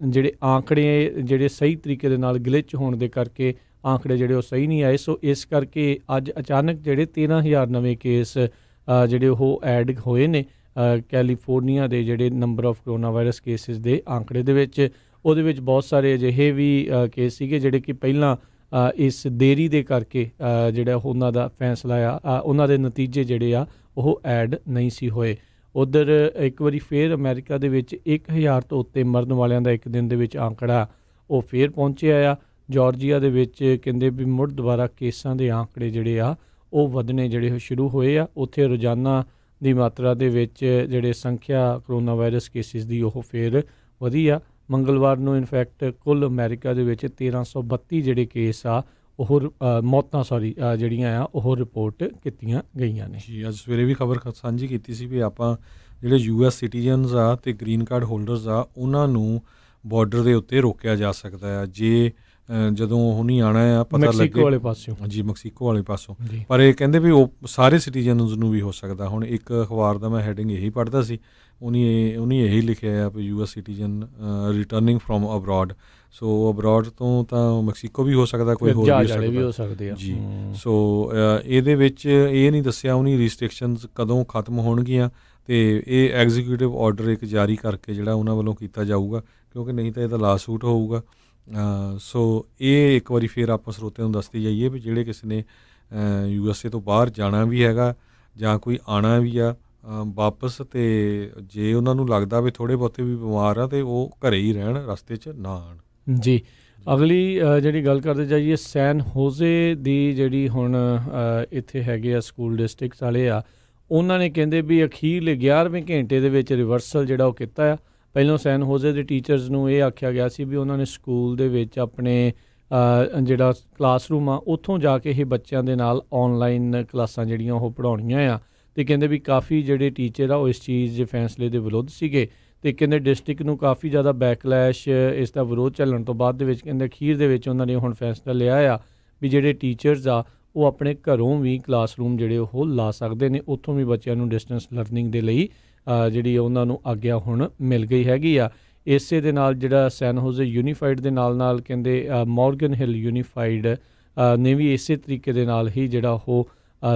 ਜਿਹੜੇ ਆંકੜੇ ਜਿਹੜੇ ਸਹੀ ਤਰੀਕੇ ਦੇ ਨਾਲ ਗਲਿਚ ਹੋਣ ਦੇ ਕਰਕੇ ਆંકੜੇ ਜਿਹੜੇ ਉਹ ਸਹੀ ਨਹੀਂ ਆਏ। ਸੋ ਇਸ ਕਰਕੇ ਅੱਜ ਅਚਾਨਕ ਜਿਹੜੇ 13,000 ਨਵੇਂ ਕੇਸ ਜਿਹੜੇ ਉਹ ਐਡ ਹੋਏ ਨੇ ਕੈਲੀਫੋਰਨੀਆ ਦੇ ਜਿਹੜੇ number of corona virus cases ਦੇ ਆંકੜੇ ਦੇ ਵਿੱਚ। ਉਹਦੇ ਵਿੱਚ ਬਹੁਤ ਸਾਰੇ ਅਜਿਹੇ ਵੀ ਕੇਸ ਸੀਗੇ ਜਿਹੜੇ ਕਿ ਪਹਿਲਾਂ ਇਸ ਦੇਰੀ ਦੇ ਕਰਕੇ ਜਿਹੜਾ ਉਹਨਾਂ ਦਾ ਫੈਸਲਾ ਆ ਉਹਨਾਂ ਦੇ ਨਤੀਜੇ ਜਿਹੜੇ ਆ ਉਹ ਐਡ ਨਹੀਂ ਸੀ ਹੋਏ। ਉੱਧਰ ਇੱਕ ਵਾਰੀ ਫੇਰ ਅਮਰੀਕਾ ਦੇ ਵਿੱਚ 1,000 ਤੋਂ ਉੱਤੇ ਮਰਨ ਵਾਲਿਆਂ ਦਾ ਇੱਕ ਦਿਨ ਦੇ ਵਿੱਚ ਆંકੜਾ ਉਹ ਫੇਰ ਪਹੁੰਚਿਆ ਆ। ਜਾਰਜੀਆ ਦੇ ਵਿੱਚ ਕਹਿੰਦੇ ਵੀ ਮੁੜ ਦੁਬਾਰਾ ਕੇਸਾਂ ਦੇ ਆંકੜੇ ਜਿਹੜੇ ਆ ਉਹ ਵਧਣੇ ਜਿਹੜੇ ਉਹ ਸ਼ੁਰੂ ਹੋਏ ਆ। ਉੱਥੇ ਰੋਜ਼ਾਨਾ ਦੀ ਮਾਤਰਾ ਦੇ ਵਿੱਚ ਜਿਹੜੇ ਸੰਖਿਆ ਕਰੋਨਾ ਵਾਇਰਸ ਕੇਸਿਸ ਦੀ ਉਹ ਫੇਰ ਵਧੀ ਆ। ਮੰਗਲਵਾਰ ਨੂੰ ਇਨਫੈਕਟ ਕੁੱਲ ਅਮਰੀਕਾ ਦੇ ਵਿੱਚ 1332 ਜਿਹੜੇ ਕੇਸ ਆ ਉਹ ਮੌਤਾਂ ਜਿਹੜੀਆਂ ਆ ਉਹ ਰਿਪੋਰਟ ਕੀਤੀਆਂ ਗਈਆਂ ਨੇ। ਜੀ ਅੱਜ ਸਵੇਰੇ ਵੀ ਖਬਰ ਸਾਂਝੀ ਕੀਤੀ ਸੀ ਵੀ ਆਪਾਂ ਜਿਹੜੇ US ਸਿਟੀਜ਼ਨਸ ਆ ਅਤੇ ਗ੍ਰੀਨ ਕਾਰਡ ਹੋਲਡਰਸ ਆ ਉਹਨਾਂ ਨੂੰ ਬਾਰਡਰ ਦੇ ਉੱਤੇ ਰੋਕਿਆ ਜਾ ਸਕਦਾ ਆ ਜੇ ਜਦੋਂ ਉਹ ਨਹੀਂ ਆਉਣਾ ਆ ਪਤਾ ਲੱਗੇ ਮੈਕਸੀਕੋ ਵਾਲੇ ਪਾਸਿਓਂ। ਜੀ ਮੈਕਸੀਕੋ ਵਾਲੇ ਪਾਸੋਂ। ਪਰ ਇਹ ਕਹਿੰਦੇ ਵੀ ਉਹ ਸਾਰੇ ਸਿਟੀਜ਼ਨਸ ਨੂੰ ਵੀ ਹੋ ਸਕਦਾ। ਹੁਣ ਇੱਕ ਅਖਬਾਰ ਦਾ ਮੈਂ ਹੈਡਿੰਗ ਇਹੀ ਪੜ੍ਹਦਾ ਸੀ, ਉਹਨੇ ਇਹੀ ਲਿਖਿਆ ਆ ਵੀ US citizen returning from abroad. So abroad ਤੋਂ ਤਾਂ ਮੈਕਸੀਕੋ ਵੀ ਹੋ ਸਕਦਾ, ਕੋਈ ਹੋਰ ਵੀ ਹੋ ਸਕਦੇ ਆ ਜੀ। ਸੋ ਇਹਦੇ ਵਿੱਚ ਇਹ ਨਹੀਂ ਦੱਸਿਆ ਉਹਨੀ ਰਿਸਟ੍ਰਿਕਸ਼ਨਸ ਕਦੋਂ ਖਤਮ ਹੋਣਗੀਆਂ ਅਤੇ ਇਹ ਐਗਜ਼ੀਕਿਊਟਿਵ ਆਰਡਰ ਇੱਕ ਜਾਰੀ ਕਰਕੇ ਜਿਹੜਾ ਉਹਨਾਂ ਵੱਲੋਂ ਕੀਤਾ ਜਾਊਗਾ, ਕਿਉਂਕਿ ਨਹੀਂ ਤਾਂ ਇਹਦਾ ਲਾਸੂਟ ਹੋਊਗਾ। ਸੋ ਇਹ ਇੱਕ ਵਾਰੀ ਫਿਰ ਆਪਾਂ ਸਰੋਤਿਆਂ ਨੂੰ ਦੱਸਦੇ ਜਾਈਏ ਵੀ ਜਿਹੜੇ ਕਿਸੇ ਨੇ USA ਤੋਂ ਬਾਹਰ ਜਾਣਾ ਵੀ ਹੈਗਾ ਜਾਂ ਕੋਈ ਆਉਣਾ ਵੀ ਆ ਵਾਪਸ, ਅਤੇ ਜੇ ਉਹਨਾਂ ਨੂੰ ਲੱਗਦਾ ਵੀ ਥੋੜ੍ਹੇ ਬਹੁਤੇ ਵੀ ਬਿਮਾਰ ਆ ਅਤੇ ਉਹ ਘਰੇ ਹੀ ਰਹਿਣ, ਰਸਤੇ 'ਚ ਨਾ ਆਉਣ। ਜੀ ਅਗਲੀ ਜਿਹੜੀ ਗੱਲ ਕਰਦੇ ਜਾਈਏ ਸੈਨ ਹੋਜ਼ੇ ਦੀ ਜਿਹੜੀ ਹੁਣ ਇੱਥੇ ਹੈਗੇ ਆ ਸਕੂਲ ਡਿਸਟ੍ਰਿਕਟਸ ਵਾਲੇ ਆ, ਉਹਨਾਂ ਨੇ ਕਹਿੰਦੇ ਵੀ ਅਖੀਰਲੇ 11ਵੇਂ ਘੰਟੇ ਦੇ ਵਿੱਚ ਰਿਵਰਸਲ ਜਿਹੜਾ ਉਹ ਕੀਤਾ ਆ। ਪਹਿਲਾਂ ਸੈਨ ਹੋਜ਼ੇ ਦੇ ਟੀਚਰਸ ਨੂੰ ਇਹ ਆਖਿਆ ਗਿਆ ਸੀ ਵੀ ਉਹਨਾਂ ਨੇ ਸਕੂਲ ਦੇ ਵਿੱਚ ਆਪਣੇ ਜਿਹੜਾ ਕਲਾਸਰੂਮ ਆ ਉੱਥੋਂ ਜਾ ਕੇ ਇਹ ਬੱਚਿਆਂ ਦੇ ਨਾਲ ਔਨਲਾਈਨ ਕਲਾਸਾਂ ਜਿਹੜੀਆਂ ਉਹ ਪੜ੍ਹਾਉਣੀਆਂ ਆ। ਅਤੇ ਕਹਿੰਦੇ ਵੀ ਕਾਫੀ ਜਿਹੜੇ ਟੀਚਰ ਆ ਉਹ ਇਸ ਚੀਜ਼ ਦੇ ਫੈਸਲੇ ਦੇ ਵਿਰੁੱਧ ਸੀਗੇ ਅਤੇ ਕਹਿੰਦੇ ਡਿਸਟ੍ਰਿਕਟ ਨੂੰ ਕਾਫੀ ਜ਼ਿਆਦਾ ਬੈਕਲੈਸ਼ ਇਸ ਦਾ ਵਿਰੋਧ ਚੱਲਣ ਤੋਂ ਬਾਅਦ ਦੇ ਵਿੱਚ ਕਹਿੰਦੇ ਅਖੀਰ ਦੇ ਵਿੱਚ ਉਹਨਾਂ ਨੇ ਹੁਣ ਫੈਸਲਾ ਲਿਆ ਆ ਵੀ ਜਿਹੜੇ ਟੀਚਰਸ ਆ ਉਹ ਆਪਣੇ ਘਰੋਂ ਵੀ ਕਲਾਸਰੂਮ ਜਿਹੜੇ ਉਹ ਲਾ ਸਕਦੇ ਨੇ, ਉੱਥੋਂ ਵੀ ਬੱਚਿਆਂ ਨੂੰ ਡਿਸਟੈਂਸ ਲਰਨਿੰਗ ਦੇ ਲਈ ਜਿਹੜੀ ਉਹਨਾਂ ਨੂੰ ਆਗਿਆ ਹੁਣ ਮਿਲ ਗਈ ਹੈਗੀ ਆ। ਇਸੇ ਦੇ ਨਾਲ ਜਿਹੜਾ ਸੈਨ ਹੋਜ਼ੇ ਯੂਨੀਫਾਈਡ ਦੇ ਨਾਲ ਕਹਿੰਦੇ ਮੋਰਗਨ ਹਿੱਲ ਯੂਨੀਫਾਈਡ ਨੇ ਵੀ ਇਸੇ ਤਰੀਕੇ ਦੇ ਨਾਲ ਹੀ ਜਿਹੜਾ ਉਹ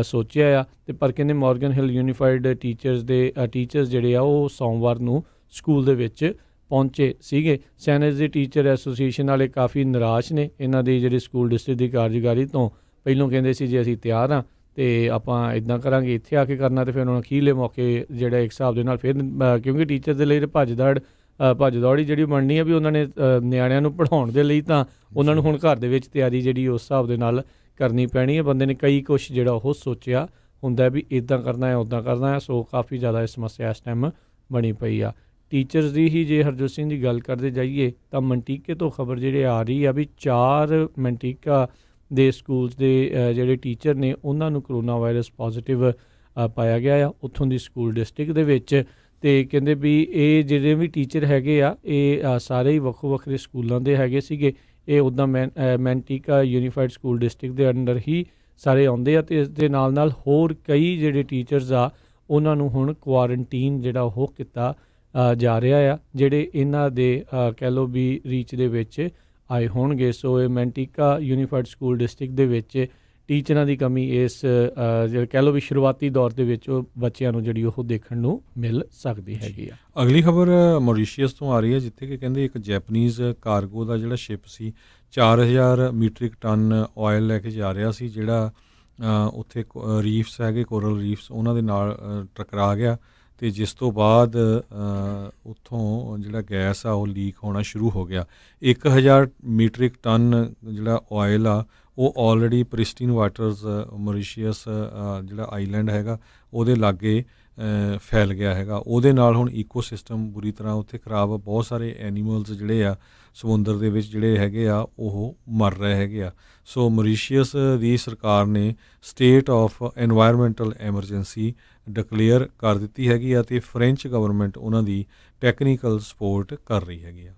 ਸੋਚਿਆ ਆ। ਅਤੇ ਪਰ ਕਹਿੰਦੇ ਮੋਰਗਨ ਹਿੱਲ ਯੂਨੀਫਾਈਡ ਟੀਚਰਸ ਜਿਹੜੇ ਆ ਉਹ ਸੋਮਵਾਰ ਨੂੰ ਸਕੂਲ ਦੇ ਵਿੱਚ ਪਹੁੰਚੇ ਸੀਗੇ। ਸੈਨੇਜ ਦੇ ਟੀਚਰ ਐਸੋਸੀਏਸ਼ਨ ਵਾਲੇ ਕਾਫੀ ਨਿਰਾਸ਼ ਨੇ ਇਹਨਾਂ ਦੀ ਜਿਹੜੀ ਸਕੂਲ ਡਿਸਟ੍ਰਿਕਟ ਦੀ ਕਾਰਜਕਾਰੀ ਤੋਂ। ਪਹਿਲੋਂ ਕਹਿੰਦੇ ਸੀ ਜੇ ਅਸੀਂ ਤਿਆਰ ਹਾਂ ਅਤੇ ਆਪਾਂ ਇੱਦਾਂ ਕਰਾਂਗੇ, ਇੱਥੇ ਆ ਕੇ ਕਰਨਾ, ਅਤੇ ਫਿਰ ਹੁਣ ਅਖੀਰਲੇ ਮੌਕੇ ਜਿਹੜਾ ਇੱਕ ਹਿਸਾਬ ਦੇ ਨਾਲ ਫਿਰ ਕਿਉਂਕਿ ਟੀਚਰ ਦੇ ਲਈ ਭੱਜ ਦੌੜ ਹੀ ਜਿਹੜੀ ਬਣਨੀ ਆ ਵੀ ਉਹਨਾਂ ਨੇ ਨਿਆਣਿਆਂ ਨੂੰ ਪੜ੍ਹਾਉਣ ਦੇ ਲਈ ਤਾਂ ਉਹਨਾਂ ਨੂੰ ਹੁਣ ਘਰ ਦੇ ਵਿੱਚ ਤਿਆਰੀ ਜਿਹੜੀ ਉਸ ਹਿਸਾਬ ਦੇ ਨਾਲ ਕਰਨੀ ਪੈਣੀ ਹੈ। ਬੰਦੇ ਨੇ ਕਈ ਕੁਛ ਜਿਹੜਾ ਉਹ ਸੋਚਿਆ ਹੁੰਦਾ ਵੀ ਇੱਦਾਂ ਕਰਨਾ ਹੈ ਉੱਦਾਂ ਕਰਨਾ ਹੈ। ਸੋ ਕਾਫੀ ਜ਼ਿਆਦਾ ਇਹ ਸਮੱਸਿਆ ਇਸ ਟਾਈਮ ਬਣੀ ਪਈ ਆ। ਟੀਚਰਸ ਦੀ ਹੀ ਜੇ ਹਰਜੋਤ ਸਿੰਘ ਦੀ ਗੱਲ ਕਰਦੇ ਜਾਈਏ ਤਾਂ ਮੰਟੀਕੇ ਤੋਂ ਖਬਰ ਜਿਹੜੀ ਆ ਰਹੀ ਆ ਵੀ 4 ਮੰਟੀਕਾ ਦੇ ਸਕੂਲਸ ਦੇ ਜਿਹੜੇ ਟੀਚਰ ਨੇ ਉਹਨਾਂ ਨੂੰ ਕਰੋਨਾ ਵਾਇਰਸ ਪੋਜ਼ੀਟਿਵ ਪਾਇਆ ਗਿਆ ਆ ਉੱਥੋਂ ਦੀ ਸਕੂਲ ਡਿਸਟ੍ਰਿਕਟ ਦੇ ਵਿੱਚ। ਅਤੇ ਕਹਿੰਦੇ ਵੀ ਇਹ ਜਿਹੜੇ ਵੀ ਟੀਚਰ ਹੈਗੇ ਆ ਇਹ ਸਾਰੇ ਹੀ ਵੱਖੋ ਵੱਖਰੇ ਸਕੂਲਾਂ ਦੇ ਹੈਗੇ ਸੀਗੇ। ਇਹ ਉੱਦਾਂ ਮੰਟੀਕਾ ਯੂਨੀਫਾਈਡ ਸਕੂਲ ਡਿਸਟ੍ਰਿਕਟ ਦੇ ਅੰਡਰ ਹੀ ਸਾਰੇ ਆਉਂਦੇ ਆ। ਅਤੇ ਇਸ ਦੇ ਨਾਲ ਹੋਰ ਕਈ ਜਿਹੜੇ ਟੀਚਰਸ ਆ ਉਹਨਾਂ ਨੂੰ ਹੁਣ ਕੁਆਰੰਟੀਨ ਜਿਹੜਾ ਉਹ ਕੀਤਾ ਜਾ ਰਿਹਾ ਆ ਜਿਹੜੇ ਇਹਨਾਂ ਦੇ ਕਹਿ ਲਓ ਵੀ ਰੀਚ ਦੇ ਵਿੱਚ ਆਏ ਹੋਣਗੇ। ਸੋ ਇਹ ਮੰਟੀਕਾ ਯੂਨੀਫਾਈਡ ਸਕੂਲ ਡਿਸਟ੍ਰਿਕਟ ਦੇ ਵਿੱਚ ਟੀਚਰਾਂ ਦੀ ਕਮੀ ਇਸ ਜਿਹੜਾ ਕਹਿ ਲਓ ਵੀ ਸ਼ੁਰੂਆਤੀ ਦੌਰ ਦੇ ਵਿੱਚ ਉਹ ਬੱਚਿਆਂ ਨੂੰ ਜਿਹੜੀ ਉਹ ਦੇਖਣ ਨੂੰ ਮਿਲ ਸਕਦੀ ਹੈਗੀ ਆ। ਅਗਲੀ ਖਬਰ ਮੌਰੀਸ਼ੀਅਸ ਤੋਂ ਆ ਰਹੀ ਹੈ ਜਿੱਥੇ ਕਿ ਕਹਿੰਦੇ ਇੱਕ ਜੈਪਨੀਜ਼ ਕਾਰਗੋ ਦਾ ਜਿਹੜਾ ਸ਼ਿਪ ਸੀ 4000 ਮੀਟ੍ਰਿਕ ਟਨ ਆਇਲ ਲੈ ਕੇ ਜਾ ਰਿਹਾ ਸੀ, ਜਿਹੜਾ ਉੱਥੇ ਰੀਫਸ ਹੈਗੇ ਕੋਰਲ ਰੀਫਸ ਉਹਨਾਂ ਦੇ ਨਾਲ ਟਕਰਾ ਗਿਆ ਅਤੇ ਜਿਸ ਤੋਂ ਬਾਅਦ ਉੱਥੋਂ ਜਿਹੜਾ ਗੈਸ ਆ ਉਹ ਲੀਕ ਹੋਣਾ ਸ਼ੁਰੂ ਹੋ ਗਿਆ। 1000 ਮੀਟ੍ਰਿਕ ਟਨ ਜਿਹੜਾ ਆਇਲ ਆ ਉਹ ਆਲਰੇਡੀ ਪ੍ਰਿਸਟੀਨ ਵਾਟਰਸ ਮੌਰੀਸ਼ੀਅਸ ਜਿਹੜਾ ਆਈਲੈਂਡ ਹੈਗਾ ਉਹਦੇ ਲਾਗੇ ਫੈਲ ਗਿਆ ਹੈਗਾ। ਉਹਦੇ ਨਾਲ ਹੁਣ ਈਕੋਸਿਸਟਮ ਬੁਰੀ ਤਰ੍ਹਾਂ ਉੱਥੇ ਖਰਾਬ, ਬਹੁਤ ਸਾਰੇ ਐਨੀਮਲਸ ਜਿਹੜੇ ਆ ਸਮੁੰਦਰ ਦੇ ਵਿੱਚ ਜਿਹੜੇ ਹੈਗੇ ਆ ਉਹ ਮਰ ਰਹੇ ਹੈਗੇ ਆ। ਸੋ ਮੌਰੀਸ਼ੀਅਸ ਦੀ ਸਰਕਾਰ ਨੇ state of environmental emergency declare ਕਰ ਦਿੱਤੀ ਹੈਗੀ ਆ ਅਤੇ ਫ੍ਰੈਂਚ ਗਵਰਨਮੈਂਟ ਉਹਨਾਂ ਦੀ ਟੈਕਨੀਕਲ ਸਪੋਰਟ ਕਰ ਰਹੀ ਹੈਗੀ ਆ।